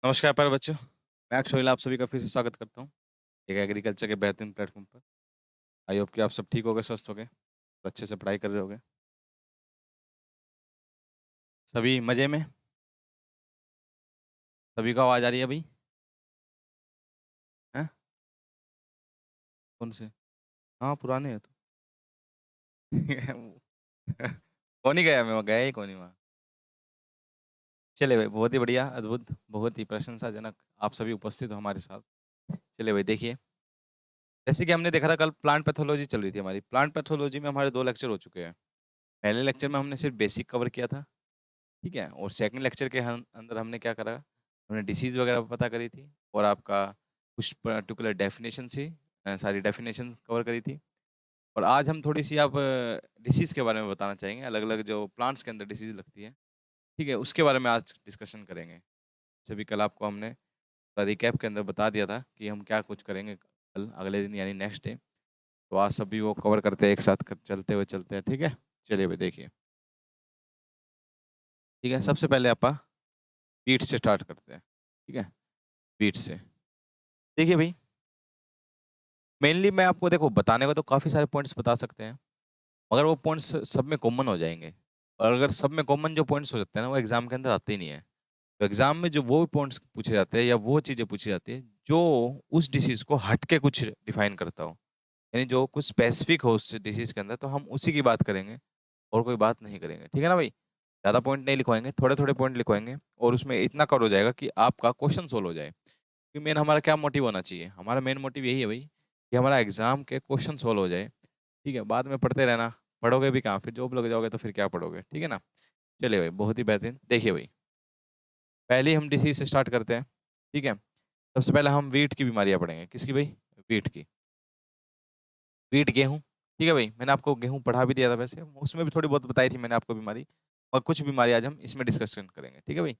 नमस्कार प्यारे बच्चों। मैं अक्षय आप सभी का फिर से स्वागत करता हूँ एक एग्रीकल्चर के बेहतरीन प्लेटफॉर्म पर। आई होप कि आप सब ठीक हो गए, स्वस्थ हो गए और अच्छे से पढ़ाई कर रहे होगे। सभी मज़े में? सभी को आवाज़ आ रही है भाई? हैं? कौन से? हाँ, पुराने हैं तो। कौन ही गया? मैं गया ही कौन ही वहाँ। चले भाई, बहुत ही बढ़िया, अद्भुत, बहुत ही प्रशंसाजनक आप सभी उपस्थित हो हमारे साथ। चले भाई, देखिए, जैसे कि हमने देखा था कल प्लांट पैथोलॉजी चल रही थी हमारी। प्लांट पैथोलॉजी में हमारे 2 लेक्चर हो चुके हैं। पहले लेक्चर में हमने सिर्फ बेसिक कवर किया था, ठीक है, और सेकंड लेक्चर के अंदर हमने क्या करा, हमने डिसीज वगैरह पता करी थी और आपका कुछ पर्टिकुलर डेफिनेशन से सारी डेफिनेशन कवर करी थी। और आज हम थोड़ी सी आप डिसीज के बारे में बताना चाहेंगे, अलग अलग जो प्लांट्स के अंदर डिसीज लगती है, ठीक है, उसके बारे में आज डिस्कशन करेंगे। जैसे भी कल आपको हमने रिकैप के अंदर बता दिया था कि हम क्या कुछ करेंगे कल अगले दिन यानी नेक्स्ट डे। तो आज सभी वो कवर करते हैं एक साथ चलते हुए चलते हैं, ठीक है। चलिए भाई, देखिए, ठीक है, सबसे पहले आप बीट से स्टार्ट करते हैं, ठीक है, बीट से। देखिए भाई, मेनली मैं आपको देखो बताने को तो काफ़ी सारे पॉइंट्स बता सकते हैं, मगर वो पॉइंट्स सब में कॉमन हो जाएंगे। और अगर सब में कॉमन जो पॉइंट्स हो जाते हैं ना, वो एग्जाम के अंदर आते ही नहीं है। तो एग्जाम में जो वो पॉइंट्स पूछे जाते हैं या वो चीज़ें पूछी जाती है जो उस डिसीज को हट के कुछ डिफाइन करता हो, यानी जो कुछ स्पेसिफिक हो उस डिसीज के अंदर, तो हम उसी की बात करेंगे और कोई बात नहीं करेंगे, ठीक है ना भाई। ज़्यादा पॉइंट नहीं लिखवाएंगे, थोड़े थोड़े पॉइंट लिखवाएंगे और उसमें इतना कवर हो जाएगा कि आपका क्वेश्चन सोल्व हो जाए। कि मेन हमारा क्या मोटिव होना चाहिए, हमारा मेन मोटिव यही है भाई कि हमारा एग्जाम के क्वेश्चन सोल्व हो जाए, ठीक है। बाद में पढ़ते रहना, पढ़ोगे भी कहाँ, फिर जॉब लग जाओगे तो फिर क्या पढ़ोगे, ठीक है ना। चलिए भाई, बहुत ही बेहतरीन। देखिए भाई, पहले हम डिसीज से स्टार्ट करते हैं, ठीक है। सबसे पहले हम वीट की बीमारियां पढ़ेंगे। किसकी भाई? वीट की। वीट गेहूँ, ठीक है भाई। मैंने आपको गेहूँ पढ़ा भी दिया था, वैसे उसमें भी थोड़ी बहुत बताई थी मैंने आपको बीमारी, और कुछ बीमारी आज हम इसमें डिस्कशन करेंगे, ठीक है भाई।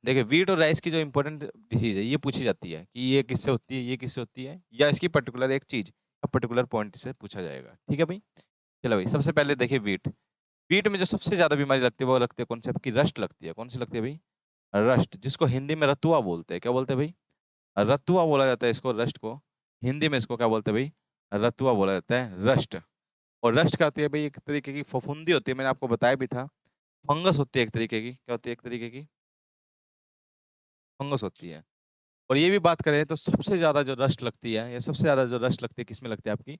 देखिए, वीट और राइस की जो इंपॉर्टेंट डिसीज है ये पूछी जाती है कि ये किससे होती है, ये किससे होती है, या इसकी पर्टिकुलर एक चीज या पर्टिकुलर पॉइंट से पूछा जाएगा, ठीक है भाई। चलो भाई, सबसे पहले देखिए वीट। वीट में जो सबसे ज्यादा बीमारी लगती है वो लगती है कौन सी? आपकी रस्ट लगती है। कौन सी लगती है भाई? रस्ट, जिसको हिंदी में रतुआ बोलते हैं। क्या बोलते हैं भाई? रतुआ बोला जाता है इसको, रस्ट को। हिंदी में इसको क्या बोलते हैं भाई? रतुआ बोला जाता है, रस्ट। और रस्ट क्या होती है भाई? एक तरीके की फफूंदी होती है, मैंने आपको बताया भी था। फंगस होती है एक तरीके की। क्या होती है? एक तरीके की फंगस होती है। और ये भी बात करें तो सबसे ज्यादा जो रस्ट लगती है, या सबसे ज्यादा जो रस्ट लगती है किसमें लगती है आपकी?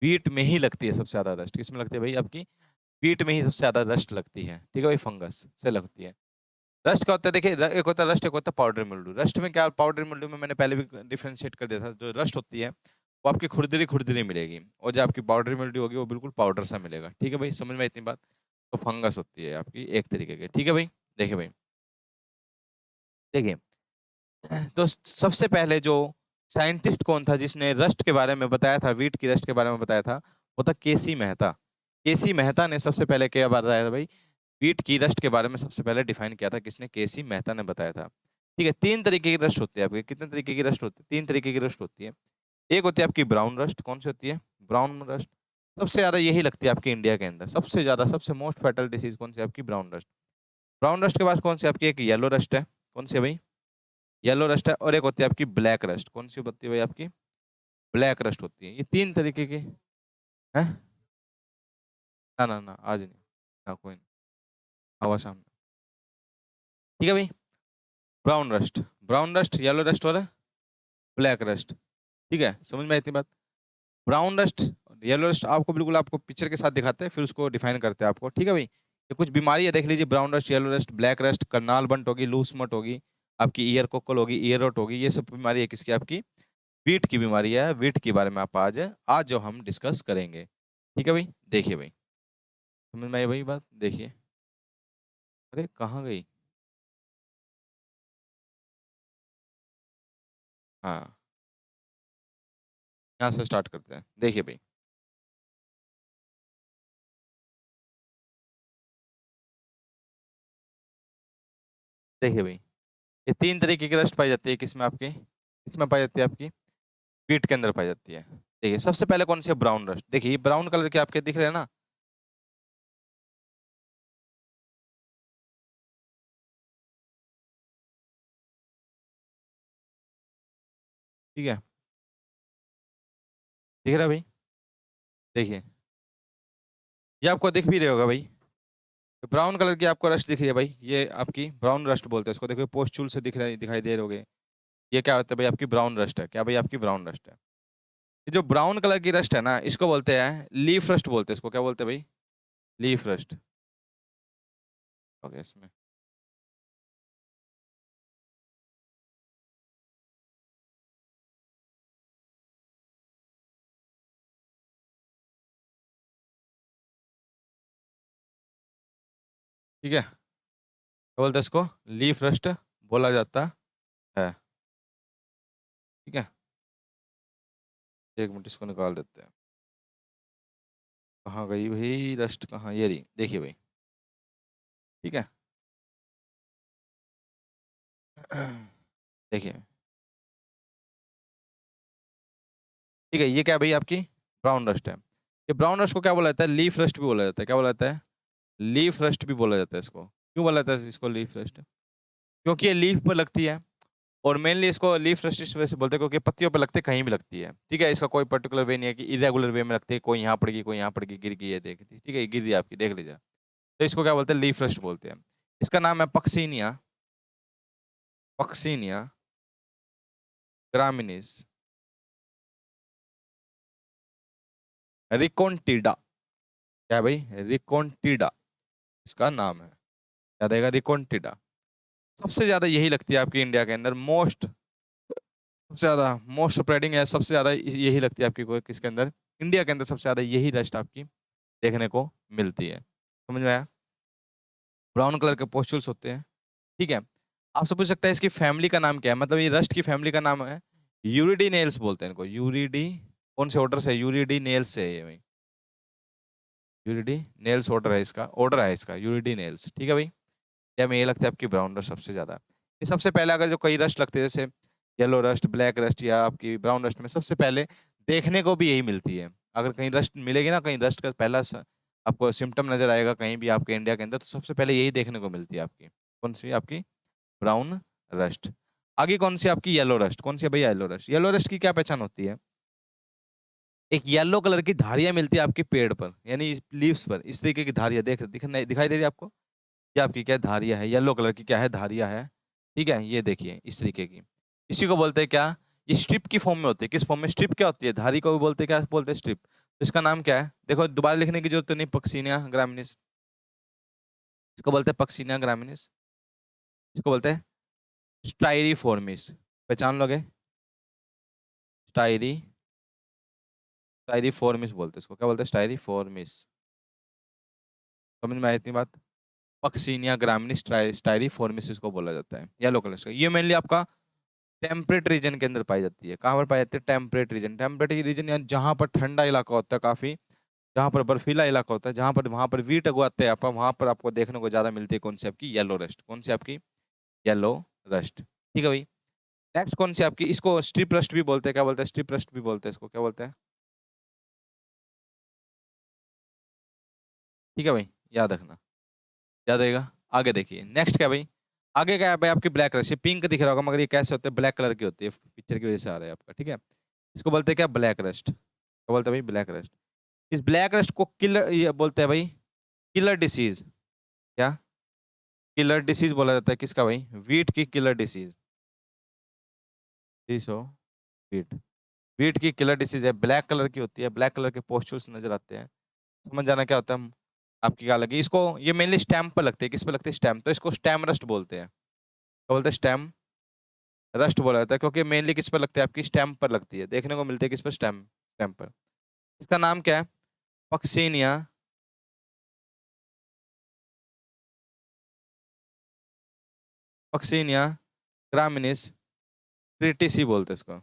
वीट में ही लगती है सबसे ज्यादा रस्ट। किसमें लगती है भाई आपकी? वीट में ही सबसे ज्यादा रस्ट लगती है, ठीक है भाई, फंगस से लगती है। रस्ट क्या होता है? देखिए, एक होता है रस्ट, एक होता है पाउडर मिल्ड्यू। रस्ट में क्या, पाउडर मिल्ड्यू में मैंने पहले भी डिफरेंशिएट कर दिया था। जो रस्ट होती है वो आपकी खुरदरी खुरदरी मिलेगी, और जो आपकी पाउडर मिल्ड्यू होगी वो बिल्कुल पाउडर सा मिलेगा, ठीक है भाई। समझ में इतनी बात? तो फंगस होती है आपकी एक तरीके की, ठीक है भाई। देखिए भाई, देखिए, तो सबसे पहले जो साइंटिस्ट कौन था जिसने रस्ट के बारे में बताया था, वीट की रस्ट के बारे में बताया था, वो था केसी मेहता। केसी मेहता ने सबसे पहले क्या बताया था भाई? वीट की रस्ट के बारे में सबसे पहले डिफाइन किया था किसने? केसी मेहता ने बताया था, ठीक है। 3 तरीके की रस्ट होती है आपकी। कितने तरीके की रस्ट होती है? 3 तरीके की रस्ट होती है। एक होती है आपकी ब्राउन रस्ट। कौन सी होती है? Brown rust. सबसे ज्यादा यही लगती है आपके इंडिया के अंदर, सबसे ज्यादा, सबसे मोस्ट फैटल डिसीज कौन सी है आपकी? Brown rust. ब्राउन रस्ट के बाद कौन सी आपकी? एक येलो रस्ट है। कौन सी है भाई? येलो रस्ट है। और एक होती है आपकी ब्लैक रस्ट। कौन सी होती है भाई आपकी? ब्लैक रस्ट होती है। ये 3 तरीके की है। ना ना ना, आज नहीं, ना कोई नहीं, आवा शाम में, ठीक है भाई। Brown rust, brown rust, yellow rust और ब्लैक रस्ट, ठीक है। समझ में आई इतनी बात? ब्राउन रस्ट, येलो रस्ट आपको बिल्कुल आपको पिक्चर के साथ दिखाते हैं, फिर उसको डिफाइन करते हैं आपको, ठीक है भाई। ये कुछ बीमारी है, देख लीजिए। Brown rust, yellow rust, black rust, Karnal bunt होगी, लूस मट होगी, आपकी ईयर कोकल होगी, ईयर रोट होगी। ये सब बीमारी है किसकी? आपकी वीट की बीमारी है। वीट के बारे में आप आज आज जो हम डिस्कस करेंगे, ठीक है भाई। देखिए भाई, समझ में आई भाई बात? देखिए, अरे कहाँ गई? हाँ, यहाँ से स्टार्ट करते हैं। देखिए भाई, देखिए भाई, ये 3 तरीके की रस्ट पाई जाती है किसमें आपकी? किसमें पाई जाती है आपकी? पीठ के अंदर पाई जाती है। देखिए, सबसे पहले कौन सी है? Brown rust. देखिए, ये ब्राउन कलर के आपके दिख रहे हैं ना? ठीक है, दिख रहा है भाई? देखिए, ये आपको दिख भी रहा होगा भाई, ब्राउन कलर की आपको रस्ट दिख रही है भाई, ये आपकी ब्राउन रस्ट बोलते हैं इसको। देखो पोस्टूल से दिखाई दे रहोगे, ये क्या होता है भाई? आपकी ब्राउन रस्ट है। क्या भाई? आपकी ब्राउन रस्ट है। ये जो ब्राउन कलर की रस्ट है ना, इसको बोलते हैं लीफ रस्ट बोलते हैं इसको। क्या बोलते हैं भाई? Leaf rust. ओके, इसमें ठीक है, क्या बोलते हैं इसको? लीफ रस्ट बोला जाता है। ठीक है, एक मिनट इसको निकाल देते हैं। कहाँ गई भाई रस्ट? कहाँ? ये रही, देखिए भाई। ठीक है, देखिए, ठीक है, ये क्या भाई? आपकी ब्राउन रस्ट है। ये ब्राउन रस्ट को क्या बोला जाता है? लीफ रस्ट भी बोला जाता है। क्या बोला जाता है? लीफ रस्ट भी बोला जाता है इसको। क्यों बोला जाता है इसको लीफ रस्ट? क्योंकि ये लीफ पर लगती है, और मेनली इसको लीफ रस्ट इस वजह से बोलते हैं क्योंकि पत्तियों पर लगते कहीं भी लगती है। ठीक है, इसका कोई पर्टिकुलर वे नहीं है कि इरेगुलर वे में लगती है, कोई यहाँ पड़ेगी कोई यहाँ पड़ेगी, गिर गई है देख, ठीक है, गिर गई आपकी, देख लीजिए। तो इसको क्या बोलते हैं? लीफ रस्ट बोलते हैं। इसका नाम है पक्सीनिया, पक्सीनिया ग्रामिनीज रिकोन्टिडा। क्या है भाई? रिकोन्टिडा इसका नाम है। क्या देगा? रिकोन्टिडा। सबसे ज्यादा यही लगती है आपकी इंडिया के अंदर, सबसे ज्यादा मोस्ट स्प्रेडिंग है, सबसे ज्यादा यही लगती है आपकी किसके अंदर? इंडिया के अंदर सबसे ज्यादा यही रस्ट आपकी देखने को मिलती है। समझ में आया? ब्राउन कलर के पोस्टुल्स होते हैं। ठीक है, आपसे पूछ सकता है इसकी फैमिली का नाम क्या है? मतलब ये रस्ट की फैमिली का नाम है यूरिडी नेल्स बोलते हैं इनको। यूरिडी कौन से ऑर्डर से? यूरिडी नेल्स से है ये भाई। यूरिडी नेल्स ऑर्डर है इसका, ऑर्डर है इसका यूरिडी नेल्स। ठीक है भाई, या में ये लगता है आपकी ब्राउन रस्ट सबसे ज्यादा। ये सबसे पहले अगर जो कई रस्ट लगते हैं जैसे येलो रस्ट, ब्लैक रस्ट या आपकी ब्राउन रस्ट में सबसे पहले देखने को भी यही मिलती है। अगर कहीं रस्ट मिलेगी ना, कहीं रस्ट का पहला आपको सिम्टम नजर आएगा कहीं भी आपके इंडिया के अंदर, तो सबसे पहले यही देखने को मिलती है आपकी। कौन सी? आपकी ब्राउन रस्ट। आगे कौन सी? आपकी येलो रस्ट। कौन सी है भैया? Yellow rust. येलो रस्ट की क्या पहचान होती है? एक येलो कलर की धारियां मिलती है आपके पेड़ पर, यानी लीव्स पर, इस तरीके की धारियां दिखाई दे रही है आपको? ये आपकी क्या धारियां है? येलो कलर की क्या है? धारियां है। ठीक है, ये देखिए इस तरीके की, इसी को बोलते हैं क्या? ये स्ट्रिप की फॉर्म में होती है। किस फॉर्म में? स्ट्रिप क्या होती है? धारी को भी बोलते हैं, क्या बोलते हैं? स्ट्रिप। तो इसका नाम क्या है? देखो, दोबारा लिखने की जरूरत तो नहीं, पक्सीनिया ग्रामिनिस। इसको बोलते हैं पक्सीनिया ग्रामिनिस। इसको बोलते हैं स्टाइरीफॉर्मिस। पहचान लोगे? स्टाइरी स्टाइरीफॉर्मिस बोलते हैं इसको। क्या बोलते हैं? स्टाइरीफॉर्मिस। समझ में आई इतनी बात? पक्सीनिया ग्रामिनिस स्टाइरीफॉर्मिस इसको बोला जाता है। येलो कलर का, ये मेनली आपका टेम्परेट रीजन के अंदर पाई जाती है। कहाँ पर पाई जाती है? Temperate region. टेम्परेट रीजन यानी जहाँ पर ठंडा इलाका होता है काफी, जहाँ पर बर्फीला इलाका होता है, जहाँ पर वहां पर वीट उगाते हैं आप, वहां पर आपको देखने को ज्यादा मिलती है। कौन सी? आपकी येलो रस्ट। कौन सी? आपकी येलो रस्ट। ठीक है भाई, नेक्स्ट कौन सी आपकी? इसको स्ट्रिप रस्ट भी बोलते हैं। क्या बोलते हैं? स्ट्रिप रस्ट भी बोलते हैं इसको। क्या बोलते हैं? ठीक है भाई, याद रखना, याद रहेगा। आगे देखिए नेक्स्ट क्या भाई? आगे क्या है भाई? आपकी ब्लैक रस्ट। ये पिंक दिख रहा होगा मगर ये कैसे होते हैं? ब्लैक कलर की होती है, पिक्चर की वजह से आ रहा है आपका। ठीक है, इसको बोलते हैं क्या? Black rust. क्या बोलते हैं भाई? Black rust. इस ब्लैक रस्ट को किलर ये बोलते हैं भाई, किलर डिसीज। क्या? किलर डिसीज बोला जाता है। किसका भाई? वीट की किलर डिसीज। सो वीट, वीट की किलर डिसीज है, ब्लैक कलर की होती है, ब्लैक कलर के पोस्चर्स नजर आते हैं। समझ जाना क्या होता है आपकी, क्या लगी इसको? ये मेनली स्टैम्प पर लगते हैं। किस पर लगते हैं? स्टैम्प। तो इसको स्टैम रस्ट बोलते हैं। क्या बोलते हैं? स्टैम रस्ट बोला जाता है क्योंकि मेनली किस पर लगती है? आपकी स्टैम्प पर लगती है, देखने को मिलती है किस पर? स्टैम्प, स्टैम्प पर। इसका नाम क्या है? पक्सीनिया पक्सीनिया ग्रामिनिस ट्रिटिसी बोलते हैं इसको।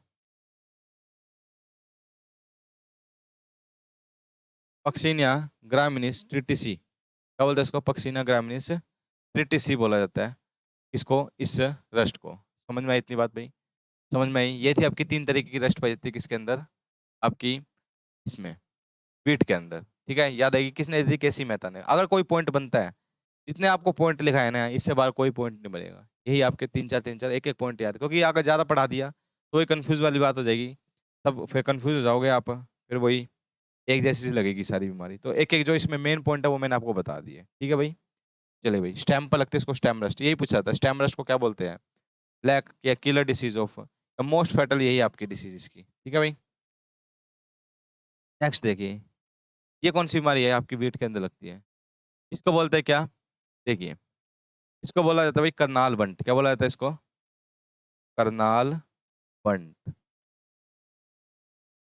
पक्सीनिया ग्रामिनिस ट्रिटिसी। क्या बोलते हैं इसको? पक्सीनिया ग्रामिनिस ट्रिटिसी बोला जाता है। इसको, इस रस्ट को। समझ में आई इतनी बात भाई? समझ में आई? ये थी आपकी तीन तरीके की रस्ट पाई जाती है किसके अंदर? आपकी इसमें वीट के अंदर। ठीक है, याद आएगी किसने दी? केसी मेहता ने। अगर कोई पॉइंट बनता है, जितने आपको पॉइंट लिखा है ना, इससे बाहर कोई पॉइंट नहीं बनेगा। यही आपके तीन चार एक एक पॉइंट याद, क्योंकि अगर ज्यादा पढ़ा दिया तो ये कंफ्यूज वाली बात हो जाएगी, तब फिर कंफ्यूज हो जाओगे आप, फिर वही एक जैसी सी लगेगी सारी बीमारी। तो एक एक जो इसमें मेन पॉइंट है वो मैंने आपको बता दिए, ठीक है भाई। चलिए भाई, स्टेम पर लगते हैं इसको स्टेम रस्ट, यही पूछा था स्टेम रस्ट को क्या बोलते हैं, ब्लैक या killer disease of most fatal, यही आपकी डिसीज इसकी, ठीक है भाई। नेक्स्ट देखिए, ये कौन सी बीमारी है आपकी वीट के अंदर लगती है, इसको बोलते हैं क्या, देखिए इसको बोला जाता है भाई करनाल बंट, क्या बोला जाता है इसको, करनाल बंट।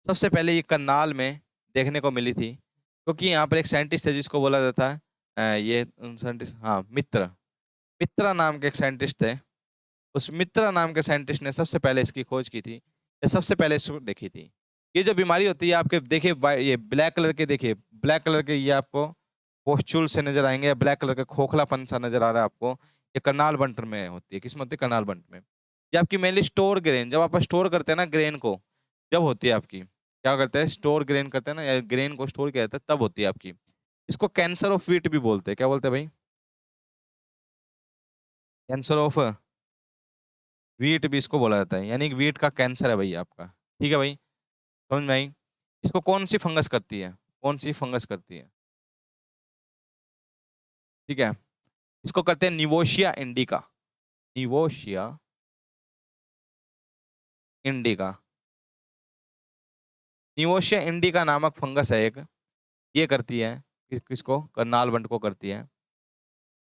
सबसे पहले ये करनाल में देखने को मिली थी, क्योंकि यहाँ पर एक साइंटिस्ट है जिसको बोला जाता है ये साइंटिस्ट, हाँ मित्र, मित्रा नाम के एक साइंटिस्ट थे। उस मित्रा नाम के साइंटिस्ट ने सबसे पहले इसकी खोज की थी, या सबसे पहले इसको देखी थी। ये जो बीमारी होती है आपके देखिए ये ब्लैक कलर के, देखिए ब्लैक कलर के ये आपको पोस्चुल से नजर आएंगे, ब्लैक कलर का खोखलापन सा नजर आ रहा है आपको, ये करनाल बंट में होती है, किसमें होती है, करनाल बंट में। ये आपकी मेनली स्टोर ग्रेन, जब आप स्टोर करते हैं ना ग्रेन को, जब होती है आपकी, क्या करते हैं स्टोर ग्रेन करते हैं ना, या ग्रेन को स्टोर किया जाता है तब होती है आपकी। इसको कैंसर ऑफ व्हीट भी बोलते हैं, क्या बोलते हैं भाई, कैंसर ऑफ व्हीट भी इसको बोला जाता है, यानी कि व्हीट का कैंसर है भाई आपका, ठीक है भाई, समझ में आई। इसको कौन सी फंगस करती है, कौन सी फंगस करती है, ठीक है, इसको करते हैं निवोशिया इंडिका, निवोशिया इंडिका, निवोशिया इंडिका नामक फंगस है एक, ये करती है किसको, करनाल बंट को करती है।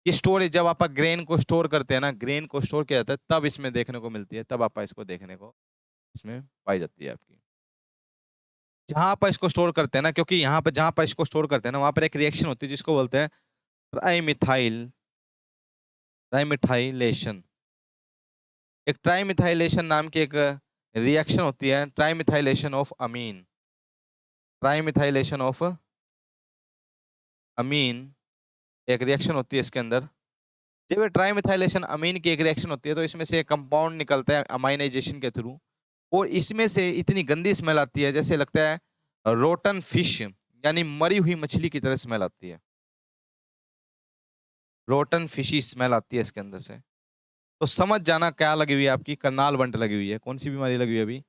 ये स्टोरेज जब आप ग्रेन को स्टोर करते हैं ना, ग्रेन को स्टोर किया जाता है तब इसमें देखने को मिलती है, तब आप इसको देखने को इसमें पाई जाती है आपकी। जहां पर इसको स्टोर करते हैं ना, क्योंकि यहाँ पर जहां पर इसको स्टोर करते हैं ना वहां पर एक रिएक्शन होती है जिसको बोलते हैं ट्राइमिथाइल, ट्राइमिथाइलेशन, एक ट्राइमिथाइलेशन नाम की एक रिएक्शन होती है, ट्राइमिथाइलेशन ऑफ अमीन, ट्राइमिथाइलेशन ऑफ अमीन एक रिएक्शन होती है इसके अंदर। जब ये ट्राइमिथाइलेशन अमीन की एक रिएक्शन होती है तो इसमें से एक कंपाउंड निकलता है अमाइनाइजेशन के थ्रू, और इसमें से इतनी गंदी स्मेल आती है जैसे लगता है रोटन फिश, यानी मरी हुई मछली की तरह स्मेल आती है, रोटन फिशी स्मेल आती है इसके अंदर से। तो समझ जाना क्या लगी हुई है आपकी, करनाल बंट लगी हुई है, कौन सी बीमारी लगी हुई है अभी,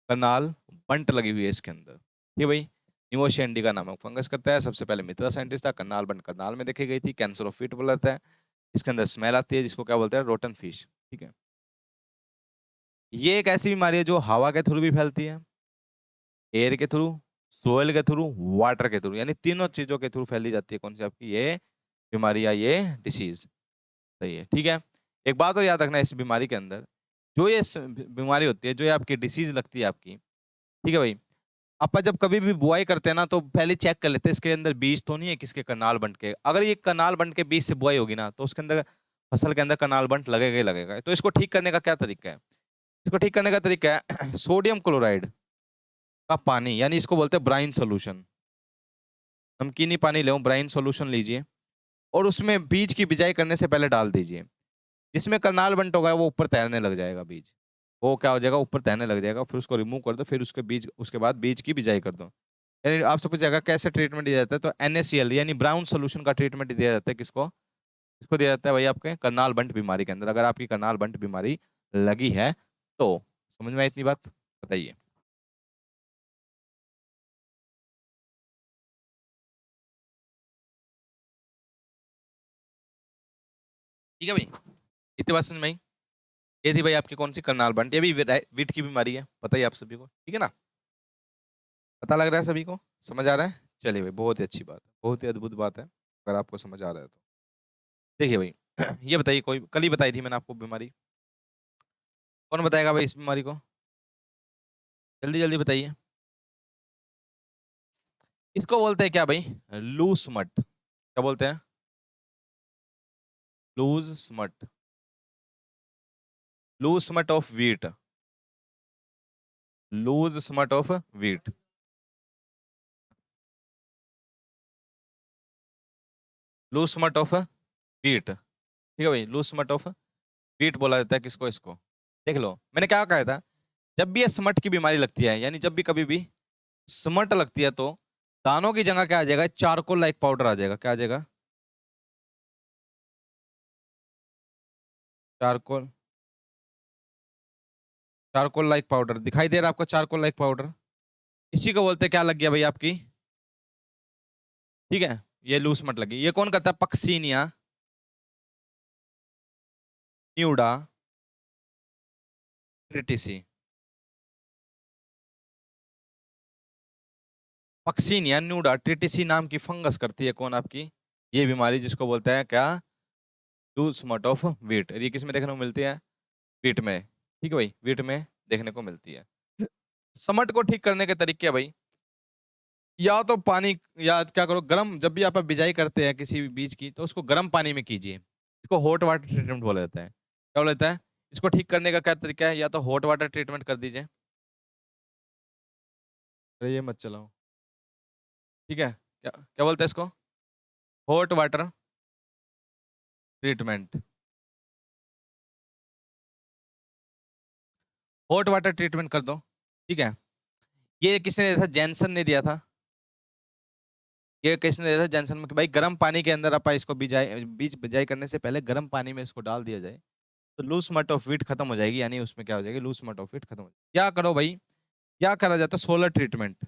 करनाल बंट लगी हुई है इसके अंदर, ठीक है भाई। निवोशिया इंडिका नामक फंगस करता है, सबसे पहले मित्रा साइंटिस्ट था, करनाल बंट करनाल में देखी गई थी, कैंसर ऑफ फीट बोला जाता है, इसके अंदर स्मेल आती है जिसको क्या बोलते हैं, रोटन फिश, ठीक है। ये एक ऐसी बीमारी है जो हवा के थ्रू भी फैलती है, एयर के थ्रू, सोयल के थ्रू, वाटर के थ्रू, यानी तीनों चीजों के थ्रू फैली जाती है कौन सी आपकी ये बीमारी या ये डिसीज, सही है, ठीक है। एक बात और याद रखना इस बीमारी के अंदर, जो ये बीमारी होती है, जो ये आपकी डिसीज लगती है आपकी, ठीक है भाई, अपन जब कभी भी बुआई करते हैं ना तो पहले चेक कर लेते हैं इसके अंदर बीज तो नहीं है किसके, करनाल बंट के, अगर ये करनाल बंट के बीज से बुआई होगी ना तो उसके अंदर फसल के अंदर करनाल बंट लगेगा ही लगेगा। तो इसको ठीक करने का क्या तरीका है, इसको ठीक करने का तरीका है सोडियम क्लोराइड का पानी, यानी इसको बोलते हैं ब्राइन सोल्यूशन, नमकीनी पानी ले ब्राइन सोल्यूशन लीजिए, और उसमें बीज की बिजाई करने से पहले डाल दीजिए, जिसमें करनाल बंट होगा वो ऊपर तैरने लग जाएगा बीज, वो क्या हो जाएगा ऊपर तैरने लग जाएगा, फिर उसको रिमूव कर दो, फिर उसके बीज उसके बाद बीज की बिजाई कर दो। यानी आपसे पूछा जाएगा कैसे ट्रीटमेंट दिया जाता है, तो NaCl यानी ब्राउन सोल्यूशन का ट्रीटमेंट दिया जाता है किसको, इसको दिया जाता है भाई आपके करनाल बंट बीमारी के अंदर, अगर आपकी करनाल बंट बीमारी लगी है तो। समझ में आई इतनी बात, बताइए। ठीक है भाई, इतनी बात समझ में आई। ये थी भाई आपकी कौन सी, करनाल बंट, ये भी वीट की बीमारी है, बताइए आप सभी को, ठीक है ना, पता लग रहा है सभी को, समझ आ रहा है, चलिए भाई बहुत ही अच्छी बात है, बहुत ही अद्भुत बात है अगर आपको समझ आ रहा है तो। देखिए भाई ये बताइए, कोई कल ही बताई थी मैंने आपको बीमारी, कौन बताएगा भाई इस बीमारी को, जल्दी जल्दी बताइए। इसको बोलते हैं क्या भाई, लूस स्मट, क्या बोलते हैं, loose smut, loose smut of wheat, loose smut of wheat, loose smut of wheat, ठीक है भाई, लूज स्मट ऑफ व्हीट बोला जाता है किसको, इसको देख लो मैंने क्या कहा था, जब भी ये स्मट की बीमारी लगती है, यानी जब भी कभी भी स्मट लगती है तो दानों की जगह क्या आ जाएगा, चारकोल लाइक पाउडर आ जाएगा, क्या आ जाएगा, चारकोल, चारकोल लाइक पाउडर दिखाई दे रहा है आपको, चारकोल लाइक पाउडर, इसी को बोलते हैं, क्या लग गया भाई आपकी, ठीक है, ये लूस मत लगी। ये कौन करता है, पक्सीनिया न्यूडा ट्रिटिसी। पक्सीनिया न्यूडा ट्रिटिसी नाम की फंगस करती है कौन आपकी, ये बीमारी, जिसको बोलते हैं क्या, लूज मट ऑफ वीट। ये किस में देखने को मिलती है, वीट में, ठीक है भाई, वीट में देखने को मिलती है। समट को ठीक करने के तरीके हैं भाई, या तो पानी, या क्या करो, गर्म, जब भी आप बिजाई करते हैं किसी भी बीज की तो उसको गर्म पानी में कीजिए, इसको हॉट वाटर ट्रीटमेंट बोला जाता है। क्या बोला जाता है, इसको ठीक करने का क्या तरीका है, या तो हॉट वाटर ट्रीटमेंट कर दीजिए, अरे ये मत चलाओ, ठीक है, क्या क्या बोलते हैं इसको, hot water treatment, hot water treatment कर दो, ठीक है। ये किसने दिया था, जैनसन ने दिया था, ये किसने दिया था, जैनसन में, कि भाई गर्म पानी के अंदर आप इसको बीज बिजाई करने से पहले गर्म पानी में इसको डाल दिया जाए तो लूज मट ऑफ वीट खत्म हो जाएगी, यानी उसमें क्या हो जाएगी, लूज मट ऑफ वीट खत्म हो जाएगी। क्या करो भाई, क्या करा जाता है, सोलर ट्रीटमेंट,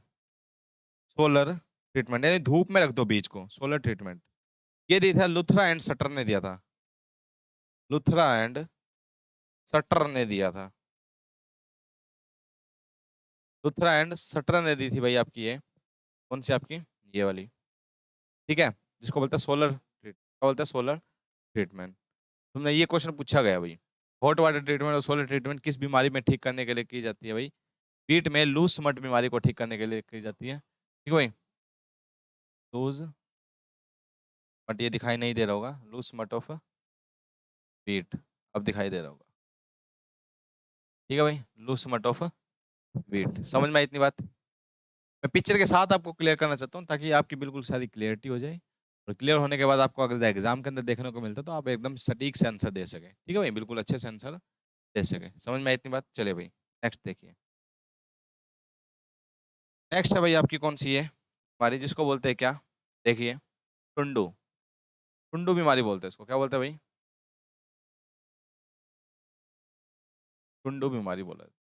सोलर ट्रीटमेंट यानी धूप में रख दो बीज को, सोलर ट्रीटमेंट। ये दिया था लुथरा एंड सटर ने दिया था, लुथरा एंड सटर ने दिया था, लुथरा एंड सटर ने दी थी भाई आपकी, ये कौन सी आपकी, ये वाली, ठीक है, जिसको बोलते हैं सोलर ट्रीट, क्या बोलते हैं, सोलर ट्रीटमेंट। तुमने ये क्वेश्चन पूछा गया भाई, हॉट वाटर ट्रीटमेंट और सोलर ट्रीटमेंट किस बीमारी में ठीक करने के लिए की जाती है भाई, पीठ में लूज मट बीमारी को ठीक करने के लिए की जाती है, ठीक है भाई, लूज मट, ये दिखाई नहीं दे रहा होगा, लूज मट ऑफ पीठ, अब दिखाई दे रहा होगा, ठीक है भाई, लूज मट ऑफ पीठ, समझ में आई इतनी बात। मैं पिक्चर के साथ आपको क्लियर करना चाहता हूँ ताकि आपकी बिल्कुल सारी क्लियरिटी हो जाए, और क्लियर होने के बाद आपको अगर एग्जाम के अंदर देखने को मिलता है तो आप एकदम सटीक से आंसर दे सके, ठीक है भाई, बिल्कुल अच्छे से आंसर दे सके, समझ में आई इतनी बात। चलिए भाई नेक्स्ट देखिए, नेक्स्ट है भाई आपकी कौन सी है बीमारी, जिसको बोलते हैं क्या, देखिए, टुंडू, टुंडू बीमारी बोलते हैं इसको, क्या बोलते हैं भाई, टुंडू बीमारी बोला है,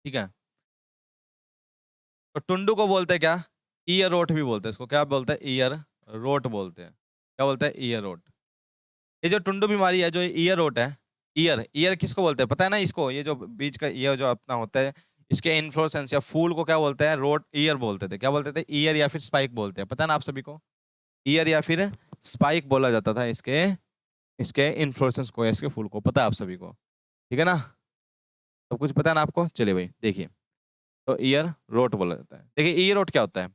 ठीक है। तो टुंडू को बोलते हैं क्या, ईयर रोट भी बोलते हैं इसको, क्या बोलते हैं, ईयर रोट बोलते हैं, क्या बोलते हैं, ईयर रोट। ये जो टुंडू बीमारी है, जो ईयर रोट है, ईयर, ईयर किसको बोलते हैं पता है ना, इसको, ये जो बीज का ये जो अपना होता है, इसके इन्फ्लोरेसेंस या फूल को क्या बोलते हैं, रोट ईयर बोलते थे, क्या बोलते थे, ईयर या फिर स्पाइक बोलते हैं, पता है ना आप सभी को, ईयर या फिर स्पाइक बोला जाता था इसके, इसके इन्फ्लोरेसेंस को, इसके फूल को, पता है आप सभी को, ठीक है ना, सब कुछ पता है ना आपको। चलिए भाई देखिए, तो ईयर रोट बोला जाता है। देखिए ईयर रोट क्या होता है,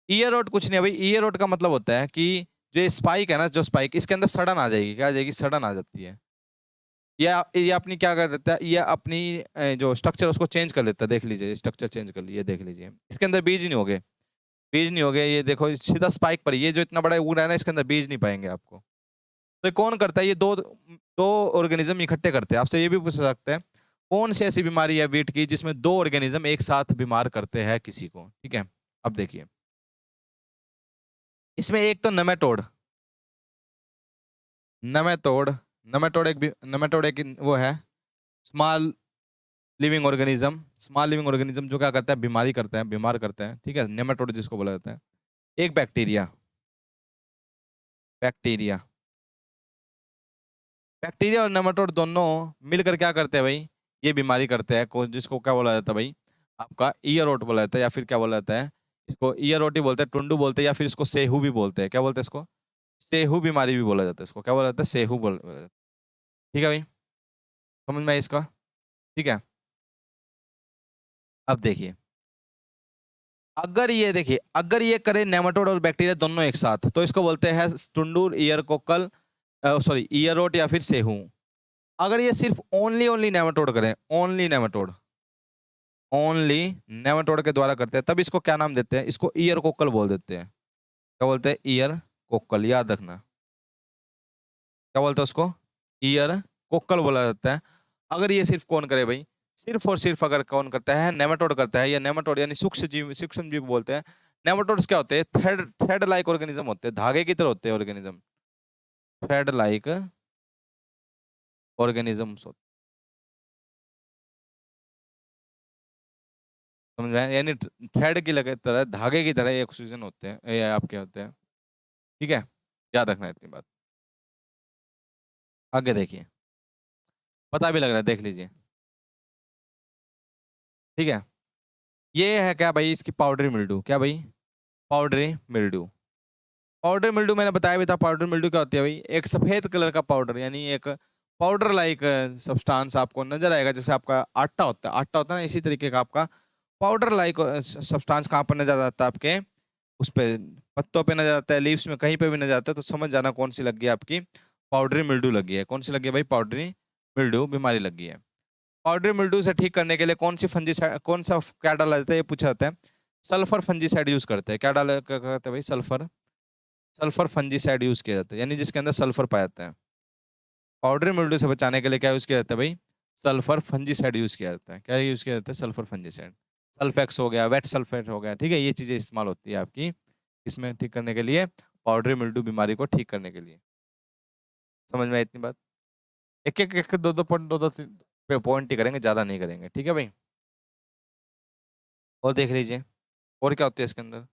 ईयर रोट कुछ नहीं है भाई, ईयर रोट का मतलब होता है कि जो ये स्पाइक है ना, जो स्पाइक, इसके अंदर सड़न आ जाएगी, क्या आ जाएगी, सड़न आ जाती है, ये अपनी क्या कर देता है, ये अपनी जो स्ट्रक्चर उसको चेंज कर लेता है, देख लीजिए स्ट्रक्चर चेंज कर लीजिए, देख लीजिए इसके अंदर बीज नहीं हो गए, बीज नहीं हो गए, ये देखो सीधा स्पाइक पर, ये जो इतना बड़ा उग रहा है ना, इसके अंदर बीज नहीं पाएंगे आपको। तो ये कौन करता है, ये दो दो ऑर्गेनिज्म इकट्ठे करते हैं। आपसे ये भी पूछ सकते हैं कौन सी ऐसी बीमारी है वीट की जिसमें दो ऑर्गेनिज्म एक साथ बीमार करते हैं किसी को, ठीक है। अब देखिए इसमें एक तो नमेटोड, नमेटोड, नमेटोड एक वो है small living organism, small living organism जो क्या करता है, बीमारी करता है, बीमार करता है, ठीक है, नेमेटोड जिसको बोला जाता है। एक बैक्टीरिया, बैक्टीरिया, बैक्टीरिया और नेमेटोड दोनों मिलकर क्या करते हैं भाई, ये बीमारी करते हैं को, जिसको क्या बोला जाता है भाई, आपका ईयर रोट बोला जाता है, या फिर क्या बोला जाता है, इसको ईयर रोट ही बोलते हैं, टुंडू बोलते हैं, या फिर इसको सेहू भी बोलते हैं, क्या बोलते हैं इसको, सेहू बीमारी भी बोला जाता है इसको, क्या बोला जाता है, सेहू बोल, ठीक है भाई, समझ में आई इसका, ठीक है। अब देखिए अगर ये देखिए, अगर ये करे नेमाटोड और बैक्टीरिया दोनों एक साथ, तो इसको बोलते हैं टुंडू, ear cockle, sorry ear rot या फिर सेहू। अगर ये सिर्फ ओनली ओनली नेमाटोड करें, ओनली नेमाटोड, ओनली नेमाटोड के द्वारा करते हैं, तब इसको क्या नाम देते हैं, इसको ईयर कोकल बोल देते हैं, क्या बोलते हैं, ईयर कोकल, याद रखना, क्या बोलते हैं उसको, ईयर कोकल बोला जाता है। अगर ये सिर्फ कौन करे भाई, सिर्फ और सिर्फ अगर कौन करता है, नेमाटोड करता है, या नेमाटोड यानी सूक्ष्म जीव बोलते हैं। नेमाटोड्स क्या होते हैं, थ्रेड थ्रेड लाइक ऑर्गेनिज्म होते हैं, धागे की तरह होते हैं ऑर्गेनिज्म, थ्रेड लाइक ऑर्गेनिजम्स होते समझ में आया? यानी थ्रेड की लगे तरह, धागे की तरह ये ऑक्सीजन होते हैं, ये आपके होते हैं। ठीक है, याद रखना है इतनी बात। आगे देखिए, पता भी लग रहा है, देख लीजिए। ठीक है, ये है क्या भाई, इसकी पाउडरी मिल्ड्यू। क्या भाई? Powdery mildew. पाउडर मिल्ड्यू मैंने बताया भी था। पाउडर मिल्ड्यू क्या होती है भाई? एक सफेद कलर का पाउडर, यानी एक पाउडर लाइक सब्सटेंस आपको नजर आएगा। जैसे आपका आटा होता है, आटा होता है ना, इसी तरीके का आपका पाउडर लाइक सब्सटेंस कहाँ पर नजर आता है? आपके उस पे पत्तों पे नजर आता है, लीव्स में, कहीं पे भी नजर आता है, तो समझ जाना कौन सी लगी है आपकी, पाउडरी मिल्ड्यू लगी है। कौन सी लगी है भाई? पाउडरी मिल्ड्यू बीमारी लगी है। पाउडरी मिल्ड्यू से ठीक करने के लिए कौन सी फंजीसाइड, कौन सा क्या डाला जाता है, ये पूछा जाता है। सल्फर फंजीसाइड यूज करते हैं। क्या डाला क्या कहते हैं भाई? सल्फर। सल्फर फंजीसाइड यूज किया जाता है, यानी जिसके अंदर सल्फर पाया जाता है। पाउडरी मिल्ड्यू से बचाने के लिए क्या यूज किया जाता है भाई? सल्फर फंजीसाइड यूज किया जाता है। क्या यूज किया जाता है? Sulphur fungicide. सल्फेक्स हो गया, वेट सल्फेट हो गया, ठीक है, ये चीजें इस्तेमाल होती है आपकी इसमें ठीक करने के लिए, पाउडरी मिल्ड्यू बीमारी को ठीक करने के लिए। समझ में आई इतनी बात? एक एक एक दो दो पॉइंट, दो दो पॉइंट ही करेंगे, ज्यादा नहीं करेंगे, ठीक है भाई। और देख लीजिए, और क्या होती है इसके अंदर।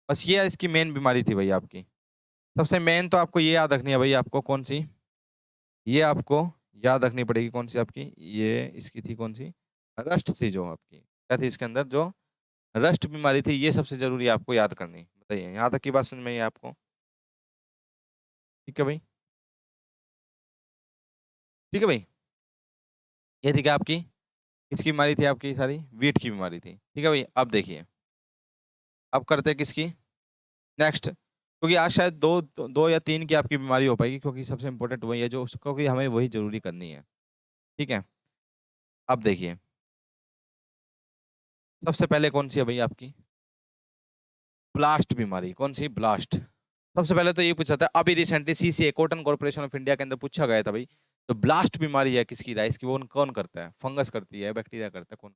बस ये इसकी मेन बीमारी थी भाई आपकी। सबसे मेन तो आपको ये याद रखनी है भाई, आपको कौन सी, ये आपको याद रखनी पड़ेगी, कौन सी आपकी, ये इसकी थी कौन सी, रस्ट थी जो आपकी। क्या थी इसके अंदर? जो रस्ट बीमारी थी, ये सबसे जरूरी है आपको याद करनी। बताइए, यहाँ तक की बात समझ में आई है आपको? ठीक है भाई, ठीक है भाई। ये थी क्या आपकी, किसकी बीमारी थी आपकी? सारी वीट की बीमारी थी। ठीक है भाई, अब देखिए, अब करते हैं किसकी, नेक्स्ट। क्योंकि आज शायद दो या तीन की आपकी बीमारी हो पाएगी, क्योंकि सबसे इंपॉर्टेंट वही है जो, क्योंकि हमें वही जरूरी करनी है। ठीक है, अब देखिए, सबसे पहले कौन सी है भाई आपकी? ब्लास्ट बीमारी। कौन सी? ब्लास्ट। सबसे पहले तो ये पूछा था अभी recently CCA, cotton corporation of India के अंदर पूछा गया था भाई, तो ब्लास्ट बीमारी है किसकी राइस की, वो कौन करता है? फंगस करती है, बैक्टीरिया करता है, कौन?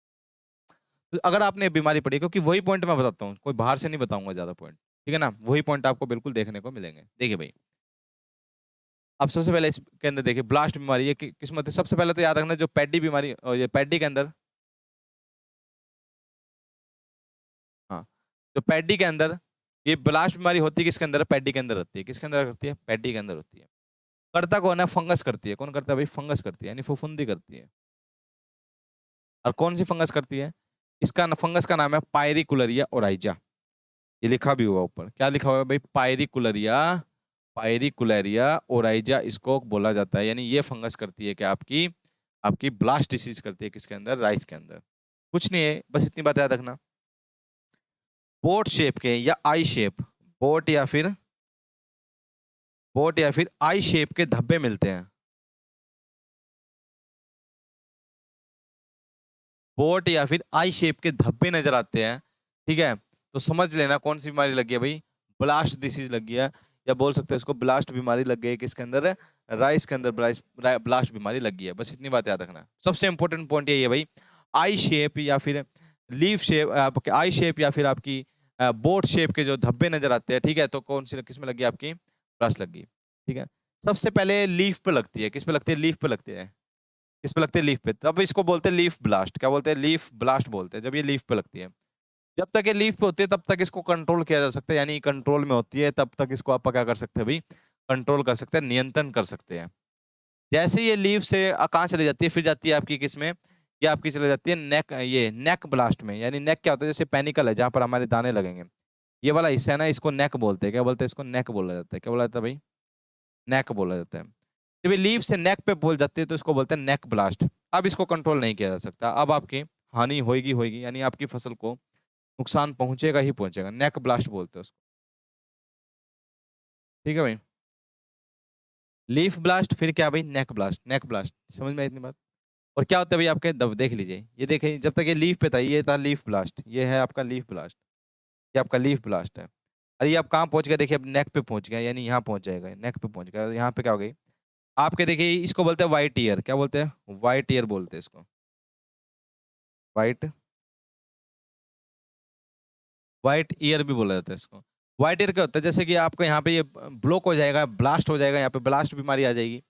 तो अगर आपने बीमारी पढ़ी, क्योंकि वही पॉइंट मैं बताता हूँ, कोई बाहर से नहीं बताऊंगा ज्यादा पॉइंट, ठीक है ना, वही पॉइंट आपको बिल्कुल देखने को मिलेंगे। देखिए भाई, अब सबसे पहले इसके अंदर देखिए, ब्लास्ट बीमारी ये किस में? सबसे पहले तो याद रखना, जो पैडी बीमारी, ये पैडी के अंदर, हाँ, जो पैडी के अंदर ये ब्लास्ट बीमारी होती है, किसके अंदर? पैडी के अंदर होती है। किसके अंदर होती है? पैडी के अंदर होती है। करता कौन है? फंगस करती है। कौन करता है भाई? फंगस करती है, यानी फफूंदी करती है। और कौन सी फंगस करती है? इसका फंगस का नाम है पायरिकुलरिया ओराइजा। ये लिखा भी हुआ ऊपर, क्या लिखा हुआ है भाई? पायरिकुलरिया, पायरिकुलरिया ओराइजा इसको बोला जाता है। यानी ये फंगस करती है क्या आपकी, आपकी ब्लास्ट डिसीज करती है। किसके अंदर? राइस के अंदर। कुछ नहीं है, बस इतनी बात याद रखना। बोट शेप के या आई शेप, बोट या फिर बोट या फिर आई शेप के धब्बे मिलते हैं। बोट या फिर आई शेप के धब्बे नजर आते हैं, ठीक है, तो समझ लेना कौन सी बीमारी लगी है भाई? ब्लास्ट डिसीज लगी है, या बोल सकते हैं इसको ब्लास्ट बीमारी लग गई है। किसके अंदर? राइस के अंदर ब्लास्ट बीमारी लगी है। बस इतनी बात याद रखना। सबसे इंपॉर्टेंट पॉइंट यही है भाई, आई शेप या फिर लीफ शेप, आपके आई शेप या फिर आपकी बोट शेप के जो धब्बे नजर आते हैं, ठीक है, तो कौन सी, किस में लगी आपकी? ब्लास्ट लगी। ठीक है, सबसे पहले लीफ पे लगती है। किस पे लगती है? लीफ पे लगती है। किस पे लगती है? लीफ पे। तब इसको बोलते हैं लीफ ब्लास्ट। क्या बोलते हैं? लीफ ब्लास्ट बोलते हैं, जब ये लीफ पे लगती है। जब तक ये लीफ पे होती है तब तक इसको कंट्रोल किया जा सकता है, यानी कंट्रोल में होती है तब तक इसको आप क्या कर सकते हैं भाई? कंट्रोल कर सकते हैं, नियंत्रण कर सकते हैं। जैसे ये लीफ से कहाँ चली जाती है, फिर जाती है आपकी किस में? ये आपकी चली जाती है नेक, ये नेक ब्लास्ट में। यानी नेक क्या होता है? जैसे पेनिकल है, जहाँ पर हमारे दाने लगेंगे, ये वाला हिस्सा है ना, इसको नेक बोलते हैं। क्या बोलते हैं इसको? नेक बोला जाता है। क्या बोला जाता है भाई? नेक बोला जाता है। जब ये लीफ से नेक पे बोल जाती है तो इसको बोलते हैं नेक ब्लास्ट। अब इसको कंट्रोल नहीं किया जा सकता, अब आपकी हानि होगी होगी, यानी आपकी फसल को नुकसान पहुंचेगा ही पहुंचेगा। नेक ब्लास्ट बोलते हैं उसको। ठीक है भाई, लीफ ब्लास्ट, फिर क्या भाई? नेक ब्लास्ट। नेक ब्लास्ट, समझ में आई इतनी बात? और क्या होता है भाई आपके, देख लीजिए, ये देखिए, जब तक ये लीफ पे था ये था लीफ ब्लास्ट, ये है आपका लीफ ब्लास्ट, ये आपका लीफ ब्लास्ट है। अरे ये आप कहाँ पहुंच गए? देखिए अब नेक पे पहुंच गया, यानी यहाँ पहुंच जाएगा, नेक पे पहुंच गया, यहाँ पे क्या हो गई आपके? देखिए इसको बोलते हैं वाइट ईयर। क्या बोलते हैं? वाइट ईयर बोलते हैं इसको, वाइट, व्हाइट ईयर भी बोला जाता है इसको। व्हाइट ईयर क्या होता है? जैसे कि आपको यहाँ पे ये ब्लॉक हो जाएगा, ब्लास्ट हो जाएगा, यहाँ पे ब्लास्ट बीमारी आ जाएगी,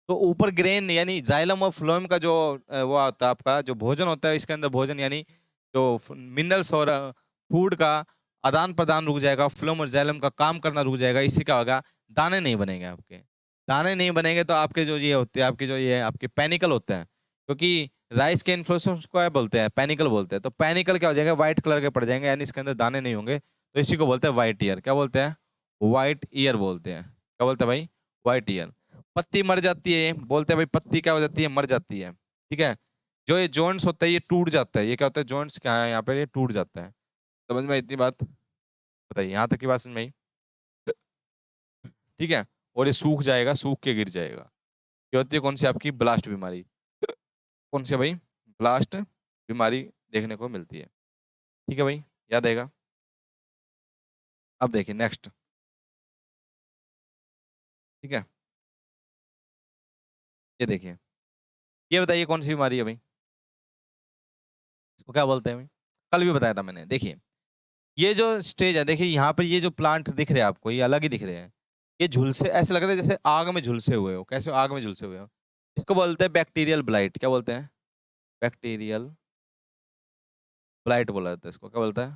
तो ऊपर ग्रेन यानी जाइलम और फ्लोएम का जो वो होता है आपका जो भोजन होता है, इसके अंदर भोजन यानी जो मिनरल्स और फूड का आदान प्रदान रुक जाएगा, फ्लोम और जाइलम का काम करना रुक जाएगा, इससे क्या होगा, दाने नहीं बनेंगे आपके। दाने नहीं बनेंगे तो आपके जो ये होते हैं, आपके जो ये आपके पेनिकल होते हैं, क्योंकि राइस के इन्फ्लोरेसंस को क्या बोलते हैं, पेनिकल बोलते हैं। तो पेनिकल क्या हो जाएगा, व्हाइट कलर के पड़ जाएंगे, यानी इसके अंदर दाने नहीं होंगे। तो इसी को बोलते हैं व्हाइट ईयर। क्या बोलते हैं, व्हाइट ईयर बोलते हैं। क्या बोलते हैं भाई, व्हाइट ईयर। पत्ती मर जाती है, बोलते हैं भाई पत्ती क्या हो जाती है, मर जाती है। ठीक है, जो ये जॉइंट्स होता है ये टूट जाता है। ये क्या होता है, जॉइंट्स क्या है यहाँ पे, ये टूट जाता है। समझ में आई इतनी बात, बताइए यहाँ तक की बात समझ में आई। ठीक है, और ये सूख जाएगा, सूख के गिर जाएगा। ये होती है कौन सी, आपकी ब्लास्ट बीमारी। कौन सी है भाई, ब्लास्ट बीमारी देखने को मिलती है। ठीक है भाई, याद आएगा। अब देखिए नेक्स्ट। ठीक है, ये देखिए, ये बताइए कौन सी बीमारी है भाई, इसको क्या बोलते हैं भाई, कल भी बताया था मैंने। देखिए ये जो स्टेज है, देखिए यहाँ पर ये जो प्लांट दिख रहे हैं आपको, ये अलग ही दिख रहे हैं। ये झुलसे ऐसे लग रहे हैं जैसे आग में झुलसे हुए हो। कैसे आग में झुलसे हुए हो, इसको बोलते हैं बैक्टीरियल ब्लाइट। क्या बोलते हैं, बैक्टीरियल ब्लाइट बोला जाता है इसको। क्या बोलता है,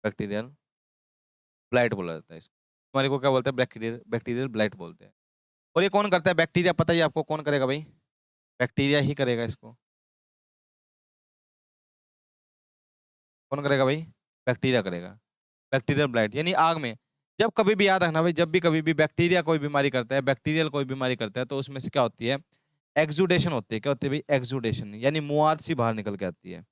बैक्टीरियल ब्लाइट बोला जाता है इसको। हमारे को क्या बोलते हैं, बैक्टीरियल बैक्टीरियल ब्लाइट बोलते हैं। और ये कौन करता है, बैक्टीरिया। पता ही है आपको कौन करेगा भाई, बैक्टीरिया ही करेगा इसको। कौन करेगा भाई, बैक्टीरिया करेगा। बैक्टीरियल ब्लाइट यानी आग में। जब कभी भी याद रखना भाई, जब भी कभी भी बैक्टीरिया कोई बीमारी करता है, बैक्टीरियल कोई बीमारी करता है, तो उसमें से क्या होती है, एक्सुडेशन होती है। क्या होती है भाई, एक्सुडेशन, यानी मुआद सी बाहर निकल के आती है।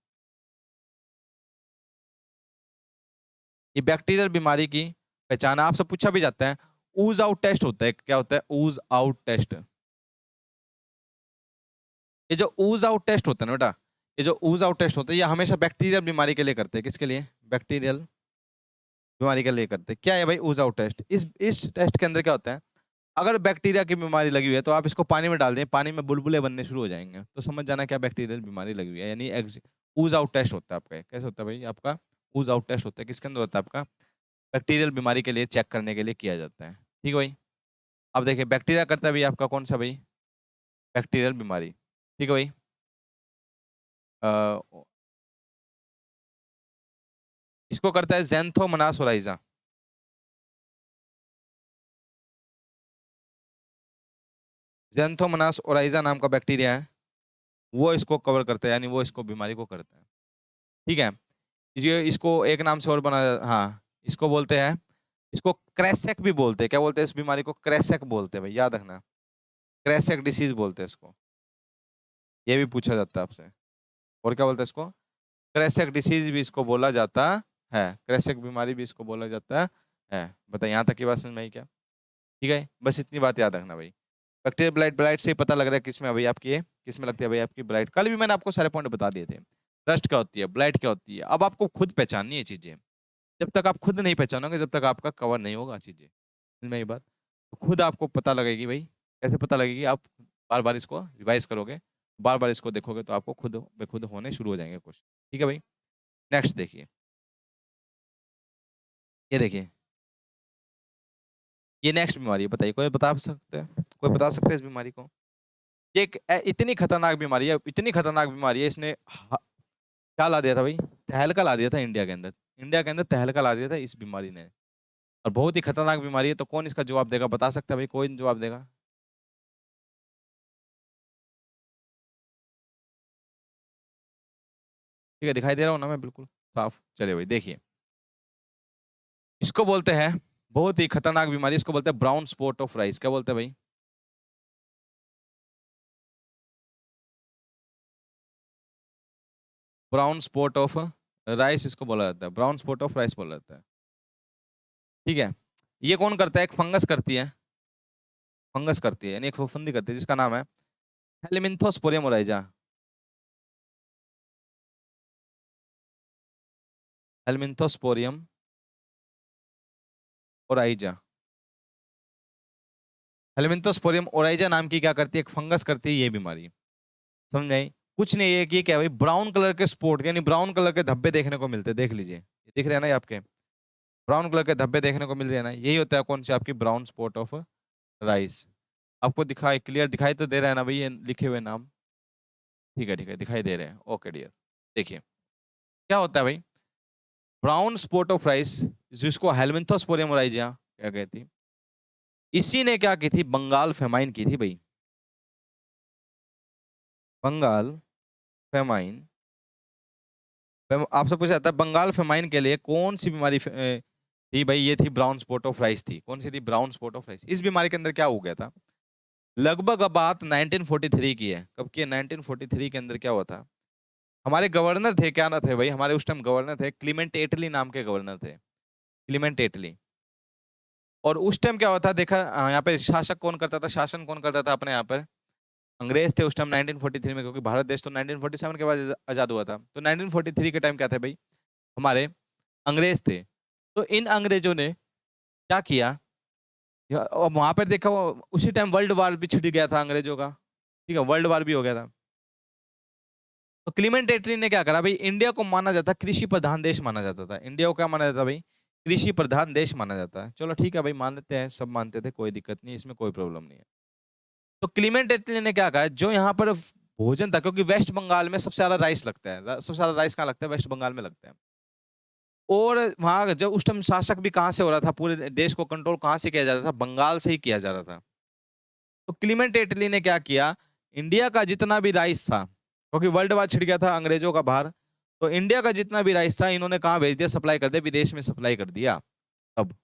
ये बैक्टीरियल बीमारी की पहचान आपसे पूछा भी जाता है। ऊज आउट टेस्ट होता है। क्या होता है, ऊज आउट टेस्ट। ये जो ऊज आउट टेस्ट होता है ना बेटा, ये जो ऊज आउट टेस्ट होता है, ये हमेशा बैक्टीरियल बीमारी के लिए करते हैं। किसके लिए, बैक्टीरियल बीमारी के लिए करते हैं। क्या है भाई ऊज आउट टेस्ट, इस टेस्ट के अंदर क्या होता है, अगर बैक्टीरिया की बीमारी लगी हुई है तो आप इसको पानी में डाल दें, पानी में बुलबुले बनने शुरू हो जाएंगे, तो समझ जाना क्या बैक्टीरियल बीमारी लगी हुई है। यानी ऊज आउट टेस्ट होता है आपका। कैसे होता है भाई आपका, ऊज आउट टेस्ट होता है। किसके अंदर होता है आपका, बैक्टीरियल बीमारी के लिए चेक करने के लिए किया जाता है। ठीक है भाई, अब देखिए बैक्टीरिया करता है भाई आपका कौन सा भाई, बैक्टीरियल बीमारी। ठीक है भाई, अ, इसको करता है ज़ैंथोमोनास ओराइजा। ज़ैंथोमोनास ओराइजा नाम का बैक्टीरिया है, वो इसको कवर करता है, यानी वो इसको बीमारी को करता है। ठीक है, ये इसको एक नाम से और बना, हाँ, इसको बोलते हैं, इसको क्रैसेक भी बोलते हैं। क्या बोलते हैं इस बीमारी को, क्रैसेक बोलते हैं भाई, याद रखना, क्रैसेक डिसीज बोलते हैं इसको। ये भी पूछा जाता है आपसे। और क्या बोलते हैं इसको, क्रैसेक डिसीज भी इसको बोला जाता है, क्रैसेक बीमारी भी इसको बोला जाता है। बताइए यहाँ तक की बात समझ में आई क्या। ठीक है, बस इतनी बात याद रखना भाई। बैक्टीरियल ब्लाइट, ब्लाइट से ही पता लग रहा है किसमें है भाई आपकी, ये किसमें लगती है भाई आपकी ब्लाइट। कल भी मैंने आपको सारे पॉइंट बता दिए थे। रस्ट क्या होती है, ब्लाइट क्या होती है, अब आपको खुद पहचाननी है चीजें। जब तक आप खुद नहीं पहचानोगे, जब तक आपका कवर नहीं होगा चीजें। समझ में ये बात, तो खुद आपको पता लगेगी भाई। कैसे पता लगेगी, आप बार बार इसको रिवाइज करोगे, बार बार इसको देखोगे, तो आपको खुद ब खुद होने शुरू हो जाएंगे क्वेश्चन। ठीक है भाई, नेक्स्ट देखिए, ये देखिए, ये नेक्स्ट बीमारी है। बताइए कोई बता सकते हैं, कोई बता सकते हैं इस बीमारी को। ये एक इतनी खतरनाक बीमारी है, इतनी खतरनाक बीमारी है, इसने क्या ला दिया था भाई, तहलका ला दिया था इंडिया के अंदर। इंडिया के अंदर तहलका ला दिया था इस बीमारी ने। और बहुत ही खतरनाक बीमारी है। तो कौन इसका जवाब देगा, बता सकता है भाई, कोई जवाब देगा। ठीक है, दिखाई दे रहा हूँ ना मैं बिल्कुल साफ। चलिए भाई देखिए, इसको बोलते हैं, बहुत ही खतरनाक बीमारी, इसको बोलते हैं ब्राउन स्पॉट ऑफ राइस। क्या बोलते हैं भाई, ब्राउन स्पॉट ऑफ राइस इसको बोला जाता है, ब्राउन स्पॉट ऑफ राइस बोला जाता है। ठीक है, ये कौन करता है, एक फंगस करती है, फंगस करती है, यानी एक फफूंदी करती है, जिसका नाम है हेलिमिंथोस्पोरियम ओराइजा। हेलिमिंथोस्पोरियम ओराइजा, हेलिमिंथोस्पोरियम ओराइजा नाम की क्या करती है, एक फंगस करती है ये बीमारी। समझ में आई। कुछ नहीं है कि ये क्या है भाई, ब्राउन कलर के स्पॉट, यानी ब्राउन कलर के धब्बे देखने को मिलते हैं। देख लीजिए, ये दिख रहे हैं ना ये आपके, ब्राउन कलर के धब्बे देखने को मिल रहे हैं ना, यही होता है कौन सी आपकी ब्राउन स्पॉट ऑफ राइस। आपको दिखाई, क्लियर दिखाई तो दे रहा है ना भाई ये लिखे हुए नाम। ठीक है ठीक है, दिखाई दे रहे हैं, ओके डियर। देखिए क्या होता है भाई? ब्राउन स्पॉट ऑफ राइस, जिसको हेलमिंथोस्पोरियम ओराइजिया क्या कहती है, इसी ने क्या की थी? बंगाल फेमाइन की थी भाई। बंगाल फेमाइन। आपसे पूछा जाता है बंगाल फेमाइन के लिए कौन सी बीमारी थी भाई? ये थी ब्राउन स्पॉट ऑफ राइस थी। कौन सी थी? Brown spot of rice. इस बीमारी के अंदर क्या हो गया था? लगभग अब बात 1943 की है। कब की है? 1943 के अंदर क्या हुआ था? हमारे गवर्नर थे, क्या ना थे भाई हमारे उस टाइम गवर्नर थे? क्लीमेंट एटली नाम के गवर्नर थे, क्लीमेंट एटली। और उस टाइम क्या हुआ था देखा, यहाँ पे शासक कौन करता था? शासन कौन करता था अपने यहाँ पर? अंग्रेज थे उस टाइम 1943 में, क्योंकि भारत देश तो 1947 के बाद आजाद हुआ था। तो 1943 के टाइम क्या थे भाई? हमारे अंग्रेज थे। तो इन अंग्रेजों ने क्या किया? अब वहां पर देखा, उसी टाइम वर्ल्ड वार भी छिड़ गया था अंग्रेजों का, ठीक है, वर्ल्ड वार भी हो गया था। तो क्लीमेंट एटली ने क्या करा भाई? इंडिया को माना जाता, कृषि प्रधान देश माना जाता था। इंडिया को क्या माना जाता भाई? कृषि प्रधान देश माना जाता है। चलो ठीक है भाई, मान लेते हैं, सब मानते थे, कोई दिक्कत नहीं, इसमें कोई प्रॉब्लम नहीं है। तो क्लीमेंट एटली ने क्या कहा? जो यहाँ पर भोजन था, क्योंकि वेस्ट बंगाल में सबसे ज्यादा राइस लगता है, सबसे ज्यादा राइस कहाँ लगता है? वेस्ट बंगाल में लगता है। और वहां जब उस टाइम शासक भी कहाँ से हो रहा था? पूरे देश को कंट्रोल कहाँ से किया जाता था? बंगाल से ही किया जा रहा था। तो क्लीमेंट एटली ने क्या किया? इंडिया का जितना भी राइस था, क्योंकि वर्ल्ड वार छिड़ गया था अंग्रेजों का बाहर, तो इंडिया का जितना भी राइस था इन्होंने कहाँ भेज दिया? सप्लाई कर दिया, विदेश में सप्लाई कर दिया। अब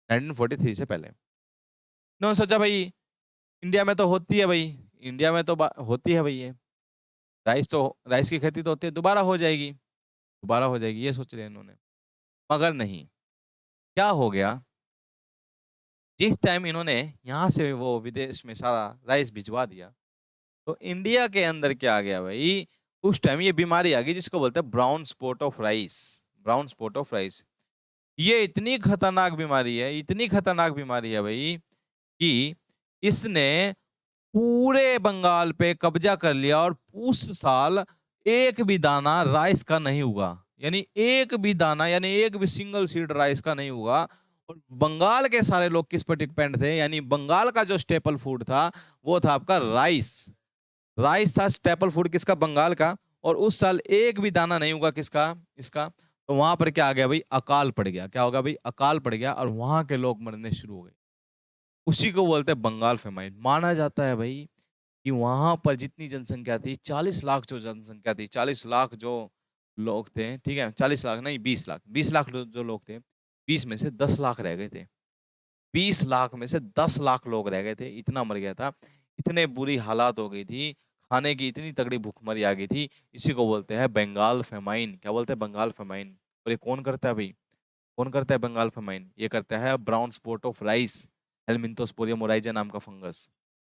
1943 से पहले इन्होंने सोचा भाई इंडिया में तो होती है भाई, इंडिया में तो होती है भाई ये राइस, तो राइस की खेती तो होती है, दोबारा हो जाएगी, दोबारा हो जाएगी, ये सोच रहे हैं इन्होंने। मगर नहीं, क्या हो गया? जिस टाइम इन्होंने यहाँ से वो विदेश में सारा राइस भिजवा दिया, तो इंडिया के अंदर क्या आ गया भाई? उस टाइम ये बीमारी आ गई जिसको बोलते हैं brown spot of rice. Brown spot of rice, ये इतनी खतरनाक बीमारी है, इतनी खतरनाक बीमारी है भाई, कि इसने पूरे बंगाल पे कब्जा कर लिया। और उस साल एक भी दाना राइस का नहीं हुआ, यानी एक भी दाना, यानी एक भी सिंगल सीड राइस का नहीं हुआ। और बंगाल के सारे लोग किस पर डिपेंड थे? यानी बंगाल का जो स्टेपल फूड था वो था आपका राइस। राइस था स्टेपल फूड किसका? बंगाल का। और उस साल एक भी दाना नहीं होगा किसका? इसका। तो वहां पर क्या आ गया भाई? अकाल पड़ गया। क्या होगा भाई? अकाल पड़ गया, और वहां के लोग मरने शुरू हो गए। उसी को बोलते हैं बंगाल फेमाइन। माना जाता है भाई कि वहां पर जितनी जनसंख्या थी, 40 लाख जो जनसंख्या थी, 40 लाख जो लोग थे, ठीक है, 40 लाख नहीं, 20 लाख, 20 लाख जो लोग थे, 20 में से 10 लाख रह गए थे। 20 लाख में से 10 लाख लोग रह गए थे, इतना मर गया था। इतने बुरी हालात हो गई थी, खाने की इतनी तगड़ी भूखमरी आ गई थी। इसी को बोलते हैं बंगाल फेमाइन। क्या बोलते हैं? बंगाल फेमाइन। और ये कौन करता है भाई? कौन करता है बंगाल फेमाइन? ये करता है brown spot of rice, Helminthosporium oryzae नाम का फंगस।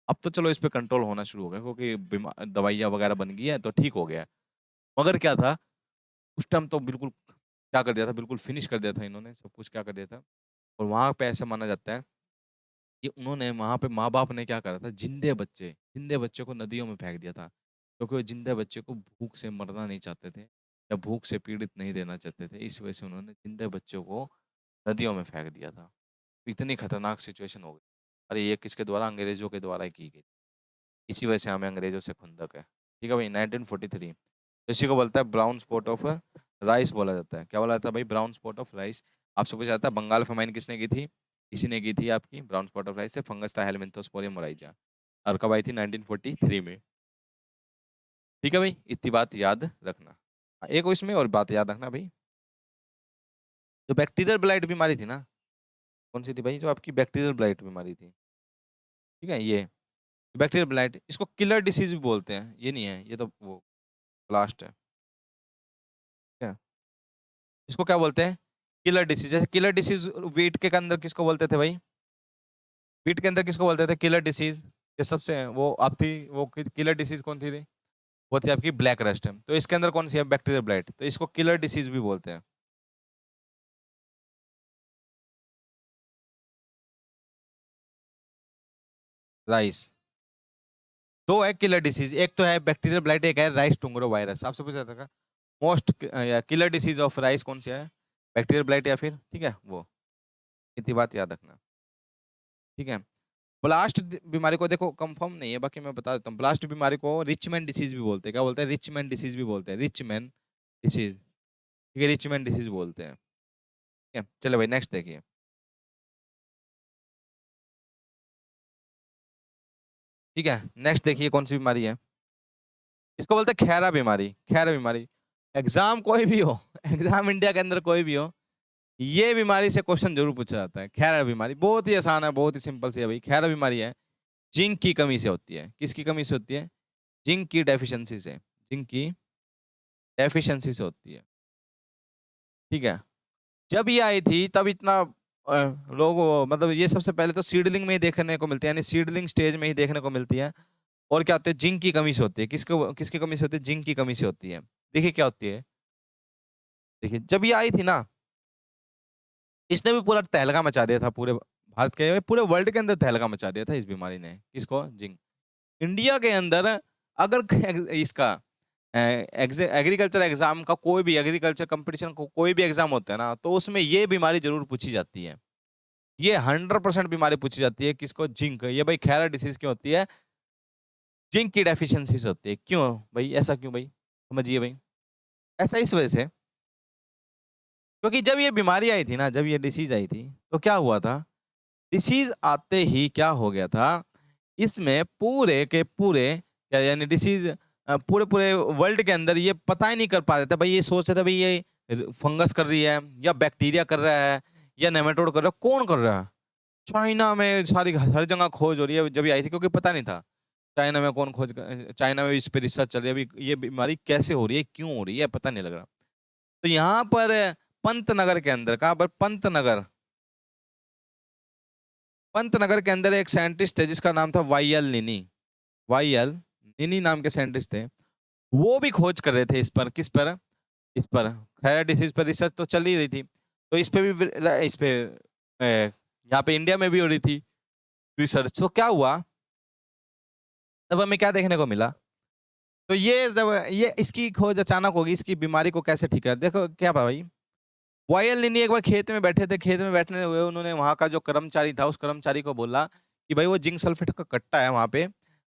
अब तो चलो इस पे कंट्रोल होना शुरू हो गया, क्योंकि दवाइयाँ वगैरह बन गई है, तो ठीक हो गया। मगर क्या था उस टाइम? तो बिल्कुल क्या कर दिया था? बिल्कुल फिनिश कर दिया था इन्होंने, सब कुछ क्या कर दिया था। और वहां पे ऐसा माना जाता है कि उन्होंने वहां पे माँ बाप ने क्या करा था? जिंदे बच्चे को नदियों में फेंक दिया था, क्योंकि वो जिंदे बच्चे को भूख से मरना नहीं चाहते थे, या भूख से पीड़ित नहीं देना चाहते थे। इस वजह से उन्होंने जिंदे बच्चों को नदियों में फेंक दिया था। इतनी खतरनाक सिचुएशन हो गई। अरे ये किसके द्वारा? अंग्रेजों के द्वारा ही की गई। इसी वजह से हमें अंग्रेजों से खुंदक है। ठीक है भाई, 1943। इसी को बोलता है ब्राउन स्पॉट ऑफ राइस बोला जाता है। क्या बोला जाता है भाई? Brown spot of rice. आपसे पूछा जाता है बंगाल फेमाइन किसने की थी? इसी ने की थी आपकी। ब्राउन स्पॉट ऑफ राइस से फंगस था हेलमिंथोस्पोरियम मोराइजा। और कब आई थी? 1943 में। ठीक है भाई, इतनी बात याद रखना। हाँ, एक इसमें और बात याद रखना भाई, जो बैक्टीरियल ब्लाइट बीमारी थी ना, कौन सी थी भाई? जो आपकी बैक्टीरियल ब्लाइट बीमारी थी, ठीक है, ये बैक्टीरियल ब्लाइट, इसको किलर डिसीज भी बोलते हैं। ये नहीं है, ये तो वो लास्ट है। ठीक है, इसको क्या बोलते हैं? Killer disease. जैसे किलर डिसीज वीट के अंदर किसको बोलते थे भाई? वीट के अंदर किसको बोलते थे किलर डिसीज? ये सबसे वो आप थी, वो किलर डिसीज कौन थी? वो थी आपकी ब्लैक रस्ट। तो इसके अंदर कौन सी है? Bacterial blight. तो इसको किलर डिसीज भी बोलते हैं। राइस दो है किलर डिसीज, एक तो है बैक्टीरियल ब्लाइट, एक है राइस टुंगरो वायरस। आपसे पूछा था most killer disease of rice कौन सी है? बैक्टीरियल ब्लाइट या फिर, ठीक है, वो। इतनी बात याद रखना। ठीक है, ब्लास्ट बीमारी को देखो कंफर्म नहीं है, बाकी मैं बता देता हूँ। ब्लास्ट बीमारी को रिचमैन डिसीज भी बोलते हैं। क्या बोलते हैं? रिचमैन डिसीज भी बोलते हैं, रिचमैन डिसीज। ठीक है, रिचमैन डिसीज बोलते हैं। ठीक है, चलो भाई नेक्स्ट देखिए। ठीक है, नेक्स्ट देखिए कौन सी बीमारी है। इसको बोलते हैं खैरा बीमारी। खैरा बीमारी, एग्जाम कोई भी हो एग्जाम इंडिया के अंदर कोई भी हो, ये बीमारी से क्वेश्चन जरूर पूछा जाता है। खैरा बीमारी बहुत ही आसान है, बहुत ही सिंपल सी है भाई। खैरा बीमारी है, जिंक की कमी से होती है। किसकी कमी से होती है? जिंक की डेफिशिएंसी से। जिंक की डेफिशिएंसी से होती है। ठीक है, जब ये आई थी तब इतना लोग मतलब ये सबसे पहले तो सीडलिंग में ही देखने को मिलती है, यानी सीडलिंग स्टेज में ही देखने को मिलती है। और क्या होती है? जिंक की कमी से होती है। किसको किसकी कमी से होती है? जिंक की कमी से होती है। देखिए क्या होती है। देखिए जब ये आई थी ना, इसने भी पूरा तहलका मचा दिया था पूरे भारत के, पूरे वर्ल्ड के अंदर तहलका मचा दिया था इस बीमारी ने। किसको? जिंक। इंडिया के अंदर अगर इसका एग्रीकल्चर एग्जाम का कोई भी एग्रीकल्चर कंपटीशन को कोई भी एग्जाम होता है ना, तो उसमें ये बीमारी जरूर पूछी जाती है। ये 100% बीमारी पूछी जाती है। किसको? जिंक। ये भाई खैरा डिसीज क्यों होती है? जिंक की डेफिशिएंसी से होती है। क्यों भाई? ऐसा क्यों भाई? समझिए भाई, ऐसा इस वजह से, क्योंकि जब ये बीमारी आई थी ना, जब ये डिसीज आई थी, तो क्या हुआ था? डिसीज आते ही क्या हो गया था, इसमें पूरे के पूरे क्या यानी डिसीज पूरे पूरे वर्ल्ड के अंदर ये पता ही नहीं कर पा रहे थे भाई। ये सोच रहे थे भाई ये फंगस कर रही है या बैक्टीरिया कर रहा है या नेमेटोड कर रहा है, कौन कर रहा है? चाइना में सारी हर जगह खोज हो रही है जब ये आई थी, क्योंकि पता नहीं था चाइना में कौन चाइना में इस पे रिसर्च चल रही है अभी, ये बीमारी कैसे हो रही है, क्यों हो रही है, पता नहीं लग रहा। तो यहाँ पर पंतनगर के अंदर, कहाँ पर? पंतनगर। पंतनगर के अंदर एक साइंटिस्ट थे जिसका नाम था वाई एल निनी। वाई एल निनी नाम के साइंटिस्ट थे। वो भी खोज कर रहे थे इस पर। किस पर? इस पर थायराइड डिसीज पर रिसर्च तो चल ही रही थी, तो इस पे भी इस पे यहाँ पे इंडिया में भी हो रही थी रिसर्च। तो क्या हुआ, तब हमें क्या देखने को मिला? तो ये जब ये इसकी खोज अचानक होगी, इसकी बीमारी को कैसे ठीक है, देखो क्या भाई। वायल लिनी एक बार खेत में बैठे थे, खेत में बैठने हुए उन्होंने वहां का जो कर्मचारी था उस कर्मचारी को बोला कि भाई वो जिंक सल्फेट का कट्टा है वहां पे,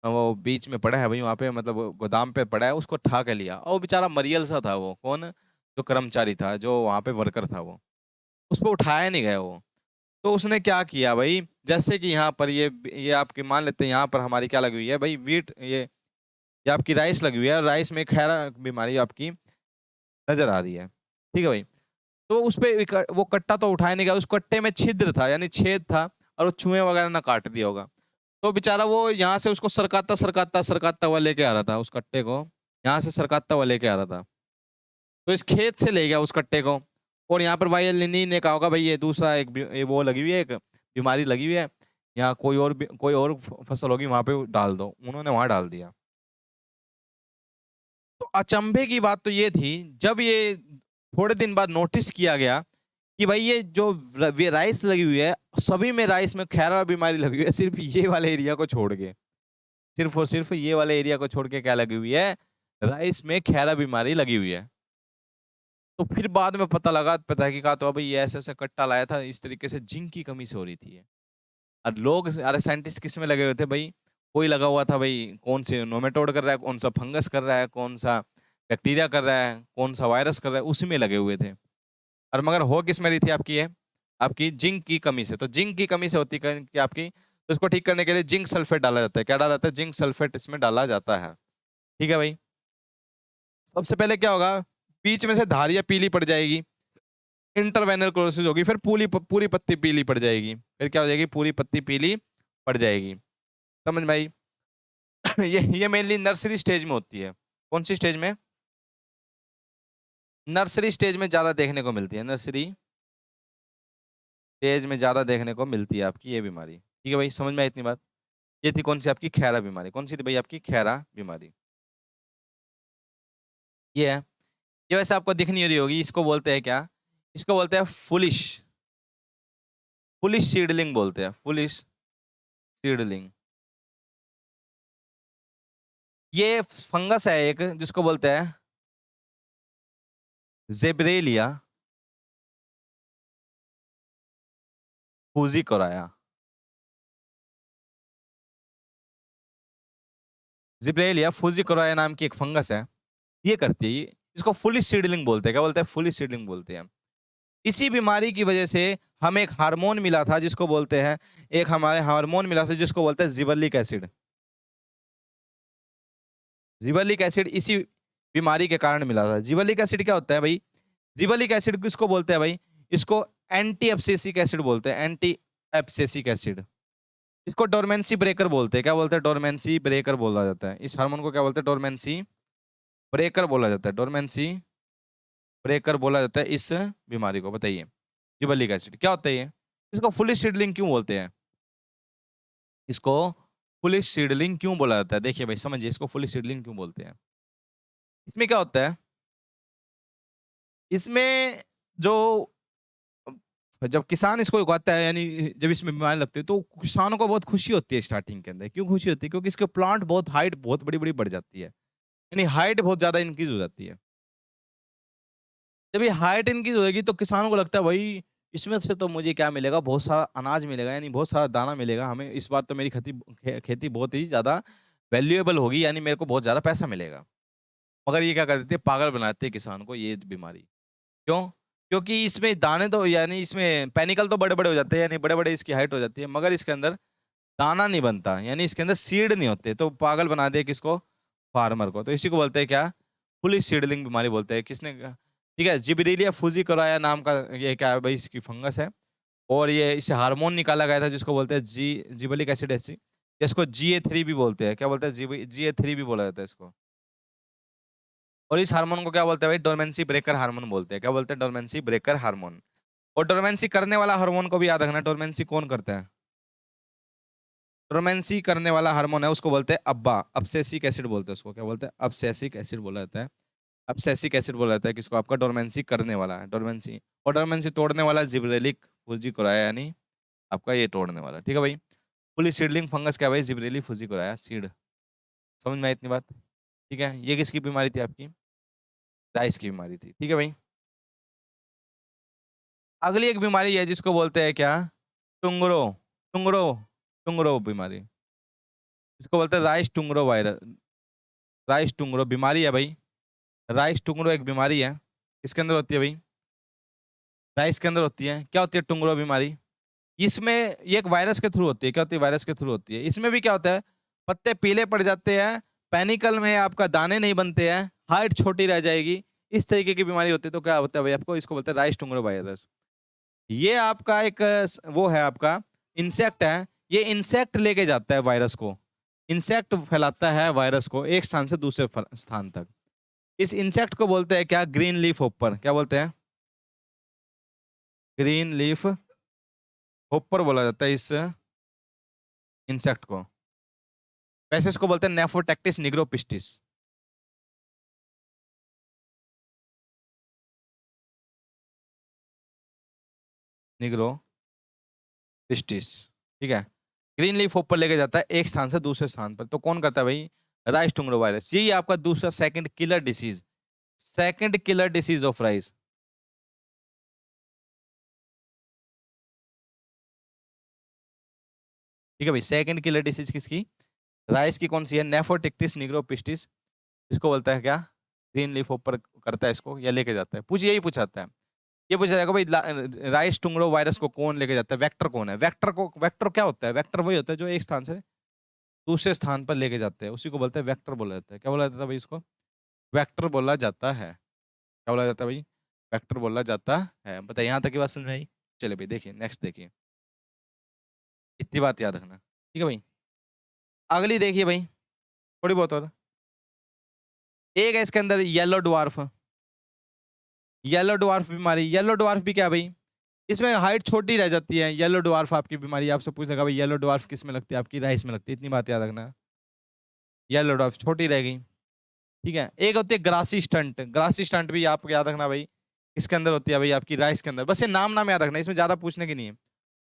वो बीच में पड़ा है भाई, वहां पे मतलब वो गोदाम पे पड़ा है, उसको ठा के लिया। और वो बेचारा मरियल सा था। वो कौन? जो कर्मचारी था, जो वहां पे वर्कर था, वो उस पर उठाया नहीं गया वो। तो उसने क्या किया भाई, जैसे कि यहाँ पर ये आपकी मान लेते हैं, यहाँ पर हमारी क्या लगी हुई है भाई, वीट, ये आपकी राइस लगी हुई है, राइस में खैरा बीमारी आपकी नजर आ रही है। ठीक है भाई, तो उस पे वो कट्टा तो उठाया नहीं गया, उस कट्टे में छिद्र था यानी छेद था, और वो चूहे वगैरह ना काट दिया होगा। तो बेचारा वो यहाँ से उसको सरकाता सरकाता सरकाता हुआ लेके आ रहा था, उस कट्टे को यहाँ से सरकाता हुआ लेके आ रहा था। तो इस खेत से ले गया उस कट्टे को, और यहाँ पर वायलिनी ने कहा होगा भाई ये दूसरा एक ये वो लगी हुई है, एक बीमारी लगी हुई है, यहाँ कोई और फसल होगी वहां पे डाल दो। उन्होंने वहां डाल दिया। तो अचंभे की बात तो ये थी, जब ये थोड़े दिन बाद नोटिस किया गया कि भाई ये जो राइस लगी हुई है, सभी में राइस में खैरा बीमारी लगी हुई है, सिर्फ ये वाले एरिया को छोड़ के, सिर्फ और सिर्फ ये वाले एरिया को छोड़ के क्या लगी हुई है, राइस में खैरा बीमारी लगी हुई है। तो फिर बाद में पता लगा, पता है कि कहा तो भाई ये ऐसे ऐसे कट्टा लाया था, इस तरीके से जिंक की कमी से हो रही थी। और लोग, अरे साइंटिस्ट किस में लगे हुए थे भाई? कोई लगा हुआ था भाई कौन से नोमेटोड कर रहा है, कौन सा फंगस कर रहा है, कौन सा बैक्टीरिया कर रहा है, कौन सा वायरस कर रहा है, उसी में लगे हुए थे। और मगर हो किस में रही थी आपकी ये, आपकी जिंक की कमी से। तो जिंक की कमी से होती है कि आपकी, तो इसको ठीक करने के लिए जिंक सल्फेट डाला जाता है। क्या डाला जाता है? जिंक सल्फेट इसमें डाला जाता है। ठीक है भाई, सबसे पहले क्या होगा, बीच में से धारियां पीली पड़ जाएगी, इंटरवेनल क्लोरोसिस होगी, फिर पूरी पूरी पत्ती पीली पड़ जाएगी, फिर क्या हो जाएगी, पूरी पत्ती पीली पड़ जाएगी। समझ में आई? ये मेनली नर्सरी स्टेज में होती है। कौन सी स्टेज में? नर्सरी स्टेज में ज्यादा देखने को मिलती है। नर्सरी स्टेज में ज्यादा देखने को मिलती है आपकी ये बीमारी। ठीक है भाई, समझ में आई इतनी बात? ये थी कौन सी आपकी खैरा बीमारी। कौन सी थी भाई आपकी खैरा बीमारी? ये है। ये वैसे आपको दिख नहीं रही होगी, इसको बोलते हैं क्या? इसको बोलते हैं फुलिश, फुलिश सीडलिंग बोलते हैं, फुलिश सीडलिंग। ये फंगस है एक, जिसको बोलते हैं जेब्रेलिया फूजिकोराया। जिब्रेलिया फूजिकोराया नाम की एक फंगस है। ये करती है, इसको फुली सीडलिंग बोलते हैं। क्या बोलते हैं? फुली सीडलिंग बोलते हैं। इसी बीमारी की वजह से हमें एक हार्मोन मिला था जिसको बोलते हैं, एक हमारे हार्मोन मिला था जिसको बोलते हैं जिबर्लिक एसिड। जिबर्लिक एसिड इसी बीमारी के कारण मिला था। जिबर्लिक एसिड क्या होता है भाई? जिबर्लिक एसिड किसको बोलते हैं भाई? इसको एंटी एब्सेसिक एसिड बोलते हैं, एंटी एब्सेसिक एसिड। इसको डोरमेंसी ब्रेकर बोलते हैं। क्या बोलते हैं? डोरमेंसी ब्रेकर बोला जाता है। इस हार्मोन को क्या बोलते हैं? डोरमेंसी ब्रेकर बोला जाता है। डोरमेंसी ब्रेकर बोला जाता है इस बीमारी को। बताइए, जिबर्लिक एसिड क्या होता है ये? इसको फुलिश सीडलिंग क्यों बोलते हैं? इसको फुलिश सीडलिंग क्यों बोला जाता है? देखिए भाई, समझिए इसको फुलिश सीडलिंग क्यों बोलते हैं। इसमें क्या होता है? इसमें जो जब किसान इसको उगाता है, यानी जब इसमें बीमारी लगती है, तो किसानों को बहुत खुशी होती है स्टार्टिंग के अंदर। क्यों खुशी होती है? क्योंकि इसके प्लांट बहुत हाइट बहुत बड़ी बड़ी बढ़ जाती है, यानी हाइट बहुत ज्यादा इंक्रीज हो जाती है। जब ये हाइट इंक्रीज होगी तो किसानों को लगता है भाई इसमें से तो मुझे क्या मिलेगा, बहुत सारा अनाज मिलेगा, यानी बहुत सारा दाना मिलेगा हमें। इस बार तो मेरी खेती बहुत ही ज्यादा वैल्यूएबल होगी, यानी मेरे को बहुत ज्यादा पैसा मिलेगा। मगर ये क्या कर देते हैं? पागल बनाते हैं किसान को ये बीमारी। क्यों? क्योंकि इसमें दाने तो, यानी इसमें पेनिकल तो बड़े बड़े हो जाते हैं, यानी बड़े बड़े इसकी हाइट हो जाती है, मगर इसके अंदर दाना नहीं बनता, यानी इसके अंदर सीड नहीं होते। तो पागल बना दे किसको? फार्मर को। तो इसी को बोलते हैं क्या? फुली सीडलिंग बीमारी बोलते हैं। किसने ठीक है, जिबरीलिया फुजिकोराया नाम का ये क्या है भाई? इसकी फंगस है, और ये इससे हार्मोन निकाला गया था जिसको बोलते हैं जिबलिक एसिड एसिड। इसको GA3 भी बोलते हैं। क्या बोलते हैं? GA3 भी बोला जाता है इसको। और इस हार्मोन को क्या बोलते हैं भाई? डोरमेंसी ब्रेकर हार्मोन बोलते हैं। क्या बोलते हैं? Dormancy breaker hormone. और डोरमेंसी करने वाला हार्मोन को भी याद रखना। डोरमेंसी कौन करता है? डोरमेंसी करने वाला हार्मोन है, उसको बोलते हैं अब्बा, अब्सेसिक एसिड बोलते हैं उसको। क्या बोलते हैं? अब्सेसिक एसिड बोला जाता है। अब्सेसिक एसिड बोला जाता है किसको? आपका डोरमेंसी करने वाला है, डोरमेंसी। और डोरमेंसी तोड़ने वाला जिब्रेलिक फुजिकोराया, यानी आपका ये तोड़ने वाला। ठीक है भाई। पुली सीडलिंग फंगस क्या भाई? Gibberellic fujikuroi seed. समझ में आई इतनी बात? ठीक है, ये किसकी बीमारी थी आपकी? राइस की बीमारी थी। ठीक है भाई। अगली एक बीमारी है जिसको बोलते हैं क्या? टुंगरो, टुंगरो, टुंगरो बीमारी। इसको बोलते हैं राइस टुंगरो वायरस। राइस टुंगरो बीमारी है भाई। राइस टुंगरो एक बीमारी है। इसके अंदर होती है भाई, राइस के अंदर होती है। क्या होती है टुंगरो बीमारी? इसमें ये एक वायरस के थ्रू होती है। क्या होती है? वायरस के थ्रू होती है। इसमें भी क्या होता है? पत्ते पीले पड़ जाते हैं, पेनिकल में आपका दाने नहीं बनते हैं, हाइट छोटी रह जाएगी। इस तरीके की बीमारी होती है। तो क्या होता है भाई आपको? इसको बोलते हैं राइस टुंगरो वायरस। ये आपका एक वो है आपका इंसेक्ट है। ये इंसेक्ट लेके जाता है वायरस को। इंसेक्ट फैलाता है वायरस को एक स्थान से दूसरे स्थान तक। इस इंसेक्ट को बोलते हैं क्या? Green leaf hopper. क्या बोलते हैं? ग्रीन लीफ होपर बोला जाता है इस इंसेक्ट को। वैसे इसको बोलते हैं नेफोटेक्टिस निग्रोपिस्टिस। निग्रोपिस्टिस। ठीक है। ग्रीन लीफ होपर लेके जाता है एक स्थान से दूसरे स्थान पर। तो कौन करता है भाई? Rice tungro virus. यही आपका दूसरा second killer disease, second killer disease of rice. ठीक है भाई, सेकंड किलर डिसीज किसकी? राइस की। कौन सी है? नेफोटिक्टिस निग्रोपिस्टिस। इसको बोलता है क्या? ग्रीन लीफ होपर करता है इसको, या लेके जाता है। पूछ यही पूछाता है। ये पूछा जाएगा भाई राइस टुंगरो वायरस को कौन लेके जाता है? वेक्टर कौन है? वेक्टर क्या होता है? वेक्टर वही होता है जो एक स्थान से दूसरे स्थान पर लेके जाते हैं, उसी को बोलते हैं वेक्टर बोला जाता है। क्या बोला जाता है भाई इसको? वेक्टर बोला जाता है। क्या बोला जाता है भाई? वेक्टर बोला जाता है। बताइए, यहाँ तक की बात समझ में आई? चलिए भाई, देखिए नेक्स्ट देखिए, इतनी बात याद रखना। ठीक है भाई। अगली देखिए भाई, थोड़ी बहुत और। एक है इसके अंदर येलो डवार्फ। येलो डवार्फ बीमारी। येलो डवार्फ भी क्या भाई? इसमें हाइट छोटी रह जाती है। येलो डवार्फ आपकी बीमारी। आपसे पूछेगा भाई येलो डवार्फ किस में लगती है? आपकी राइस में लगती है। इतनी बात याद रखना। येलो डवार्फ छोटी रहेगी। ठीक है। एक होती है ग्रासी स्टंट। ग्रासी स्टंट भी आपको याद रखना भाई, इसके अंदर होती है भाई आपकी राइस के अंदर। बस ये नाम नाम याद रखना, इसमें ज्यादा पूछने की नहीं है।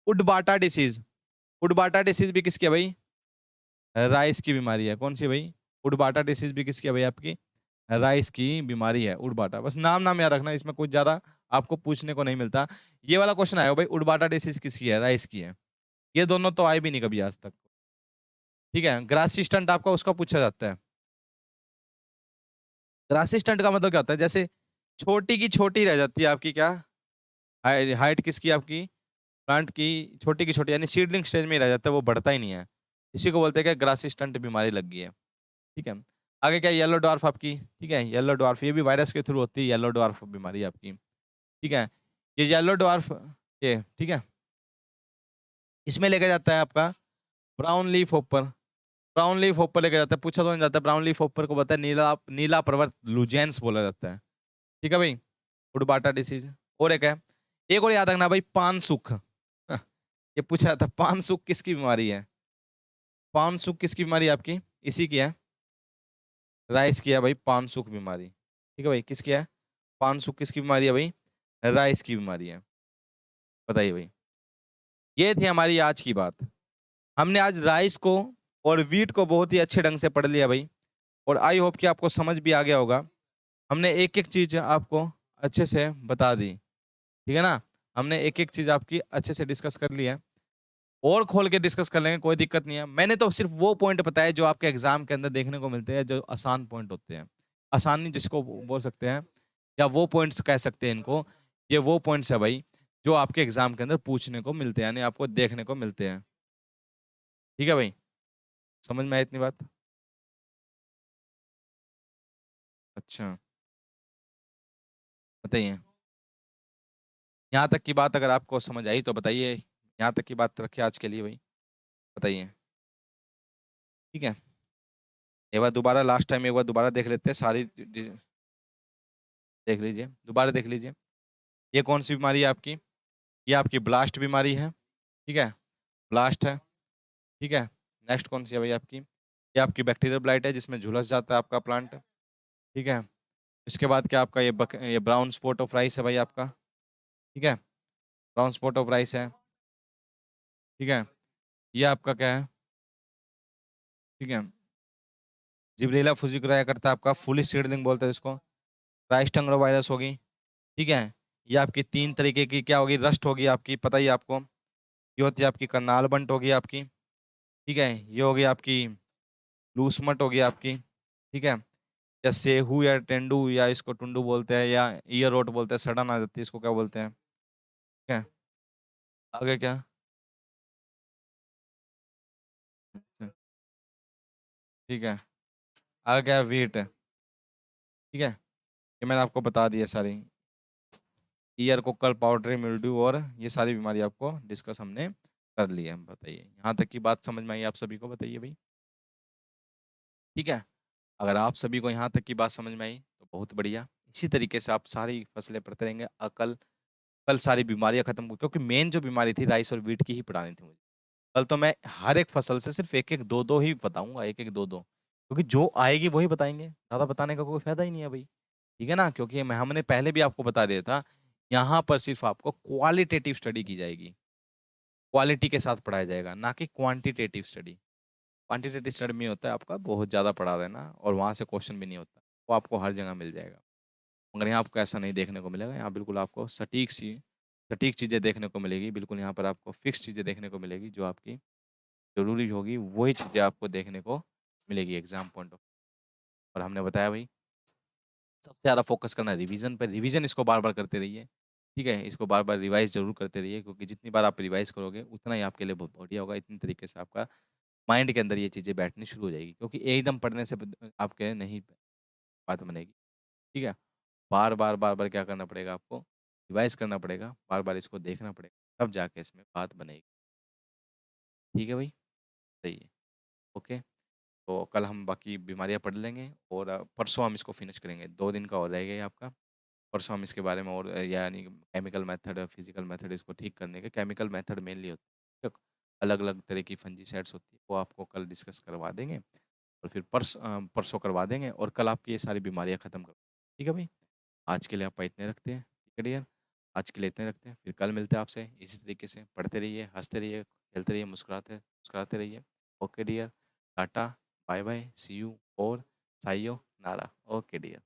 उडबाटा डिसीज। उडबाटा डिसीज भी किसकी है भाई? राइस की बीमारी है। कौन सी है भाई? उडबाटा डिसीज भी किसकी है भाई? आपकी राइस की बीमारी है, उडबाटा। बस नाम नाम याद रखना, इसमें कुछ ज्यादा आपको पूछने को नहीं मिलता। ये वाला क्वेश्चन आएगा भाई, उडबाटा डिसीज किसकी है? राइस की है। ये दोनों तो आए भी नहीं कभी आज तक। ठीक है। ग्रासी स्टंट आपका उसका पूछा जाता है। ग्रासी स्टंट का मतलब क्या होता है, जैसे छोटी की छोटी रह जाती है आपकी क्या हाइट किसकी आपकी प्लांट की छोटी यानी सीडलिंग स्टेज में ही रह जाता है, वो बढ़ता ही नहीं है। इसी को बोलते हैं कि ग्रासी स्टंट बीमारी लग गई है। ठीक है। आगे क्या येलो डॉर्फ आपकी, ठीक है, येलो डॉर्फ ये भी वायरस के थ्रू होती है, येलो डॉर्फ बीमारी आपकी। ठीक है। ये येलो डॉर्फ ये ठीक है, इसमें लेके जाता है आपका brown leaf hopper. Brown leaf hopper लेके जाता है, पूछा तो नहीं जाता, ब्राउन लीफ होपर को बताया नीला नीला प्रवर्त लुजेंस बोला जाता है। ठीक है भाई, उडबाटा डिसीज। और एक है, एक और याद रखना भाई, पान सुख। ये पूछा था, पान सुख किसकी बीमारी है? पान सुख किसकी बीमारी है आपकी? इसी की है, राइस की है भाई पान सुख बीमारी। ठीक है भाई, किसकी है? पान सुख किसकी बीमारी है भाई? राइस की बीमारी है। बताइए भाई, ये थी हमारी आज की बात। हमने आज राइस को और वीट को बहुत ही अच्छे ढंग से पढ़ लिया भाई, और आई होप कि आपको समझ भी आ गया होगा। हमने एक एक चीज आपको अच्छे से बता दी, ठीक है ना? हमने एक एक चीज आपकी अच्छे से डिस्कस कर ली है, और खोल के डिस्कस कर लेंगे, कोई दिक्कत नहीं है। मैंने तो सिर्फ वो पॉइंट बताए जो आपके एग्जाम के अंदर देखने को मिलते हैं, जो आसान पॉइंट होते हैं। आसानी जिसको बोल सकते हैं, या वो पॉइंट्स कह सकते हैं इनको, ये वो पॉइंट्स है भाई जो आपके एग्जाम के अंदर पूछने को मिलते हैं, यानी आपको देखने को मिलते हैं। ठीक है भाई, समझ में आई इतनी बात? अच्छा, बताइए। यहाँ तक की बात अगर आपको समझ आई तो बताइए, यहाँ तक की बात रखिए आज के लिए भाई, बताइए। ठीक है, एक बार दोबारा लास्ट टाइम एक बार दोबारा देख लेते हैं सारी देख लीजिए, दोबारा देख लीजिए। ये कौन सी बीमारी है आपकी? ये आपकी ब्लास्ट बीमारी है। ठीक है, ब्लास्ट है। ठीक है, नेक्स्ट कौन सी है भाई आपकी? ये आपकी बैक्टीरियल ब्लाइट है, जिसमें झुलस जाता है आपका प्लांट। ठीक है, इसके बाद क्या आपका ये ब्राउन स्पॉट ऑफ राइस है भाई आपका। ठीक है, ब्राउन स्पॉट ऑफ राइस है। ठीक है, ये आपका क्या है? ठीक है, जिब्रेला फुजिकुरा करता है आपका फुली सीडलिंग बोलते हैं इसको। राइस्टंगरो वायरस होगी। ठीक है, ये आपकी तीन तरीके की क्या होगी, रस्ट होगी आपकी, पता ही है आपको। ये होती है आपकी करनाल बंट होगी आपकी। ठीक है, ये होगी आपकी लूसमट होगी आपकी। ठीक है, या सेहू या टेंडू या इसको टुंडू बोलते हैं, या ईयर रोट बोलते हैं, सड़न आ जाती है इसको क्या बोलते हैं? ठीक है, आगे क्या? अच्छा, ठीक है, आगे क्या? वीट है। ठीक है, ये मैंने आपको बता दिया सारी, ईयर कोकल पाउडरी मिल्ड्यू और ये सारी बीमारी आपको डिस्कस हमने कर ली है। बताइए, यहाँ तक की बात समझ में आई आप सभी को? बताइए भाई। ठीक है, अगर आप सभी को यहाँ तक की बात समझ में आई तो बहुत बढ़िया। इसी तरीके से आप सारी फसलें पढ़ते रहेंगे, कल कल सारी बीमारियां खत्म, क्योंकि मेन जो बीमारी थी राइस और वीट की ही पढ़ानी थी मुझे। कल तो मैं हर एक फसल से सिर्फ एक एक दो दो ही बताऊंगा, एक एक दो दो, क्योंकि जो आएगी वही बताएंगे, ज्यादा बताने का कोई फायदा ही नहीं है भाई। ठीक है ना? क्योंकि हमने पहले भी आपको बता दिया था, यहाँ पर सिर्फ आपको क्वालिटेटिव स्टडी की जाएगी, क्वालिटी के साथ पढ़ाया जाएगा, ना कि क्वांटिटेटिव स्टडी। क्वांटिटेटिव स्टडी में होता है आपका बहुत ज़्यादा पढ़ा देना, और वहाँ से क्वेश्चन भी नहीं होता, वो आपको हर जगह मिल जाएगा। मगर यहाँ आपको ऐसा नहीं देखने को मिलेगा, यहाँ बिल्कुल आपको सटीक चीज़ें देखने को मिलेगी, बिल्कुल यहाँ पर आपको फिक्स चीज़ें देखने को मिलेगी, जो आपकी जरूरी होगी वही चीज़ें आपको देखने को मिलेगी एग्जाम पॉइंट ऑफ। और हमने बताया भाई, सबसे ज़्यादा फोकस करना है रिवीजन पर, रिवीजन इसको बार बार करते रहिए। ठीक है, इसको बार बार रिवाइज जरूर करते रहिए, क्योंकि जितनी बार आप रिवाइज करोगे उतना ही आपके लिए बहुत बढ़िया होगा। इतनी तरीके से आपका माइंड के अंदर ये चीज़ें बैठनी शुरू हो जाएगी, क्योंकि एकदम पढ़ने से आपके नहीं बात बनेगी। ठीक है, बार बार क्या करना पड़ेगा आपको? रिवाइज करना पड़ेगा, बार बार इसको देखना पड़ेगा, तब जाके इसमें बात बनेगी। ठीक है भाई, सही है। ओके, तो कल हम बाकी बीमारियां पढ़ लेंगे, और परसों हम इसको फिनिश करेंगे, 2 दिन का और रह गया ये आपका। परसों हम इसके बारे में और यानी केमिकल मेथड, फिजिकल मेथड इसको ठीक करने के, केमिकल मेथड मेनली होता है, अलग अलग तरह की फंजीसाइड्स होती है, वो आपको कल डिस्कस करवा देंगे, और फिर परसों करवा देंगे, और कल आपकी ये सारी बीमारियां खत्म कर। ठीक है भाई, आज के लिए आप इतने रखते हैं, ठीक है डियर? आज के लिए इतने रखते हैं, फिर कल मिलते हैं आपसे इसी तरीके से। पढ़ते रहिए, हंसते रहिए, खेलते रहिए, मुस्कुराते मुस्कुराते रहिए। Okay dear, tata, bye bye, see you और साइयो नारा। Okay dear.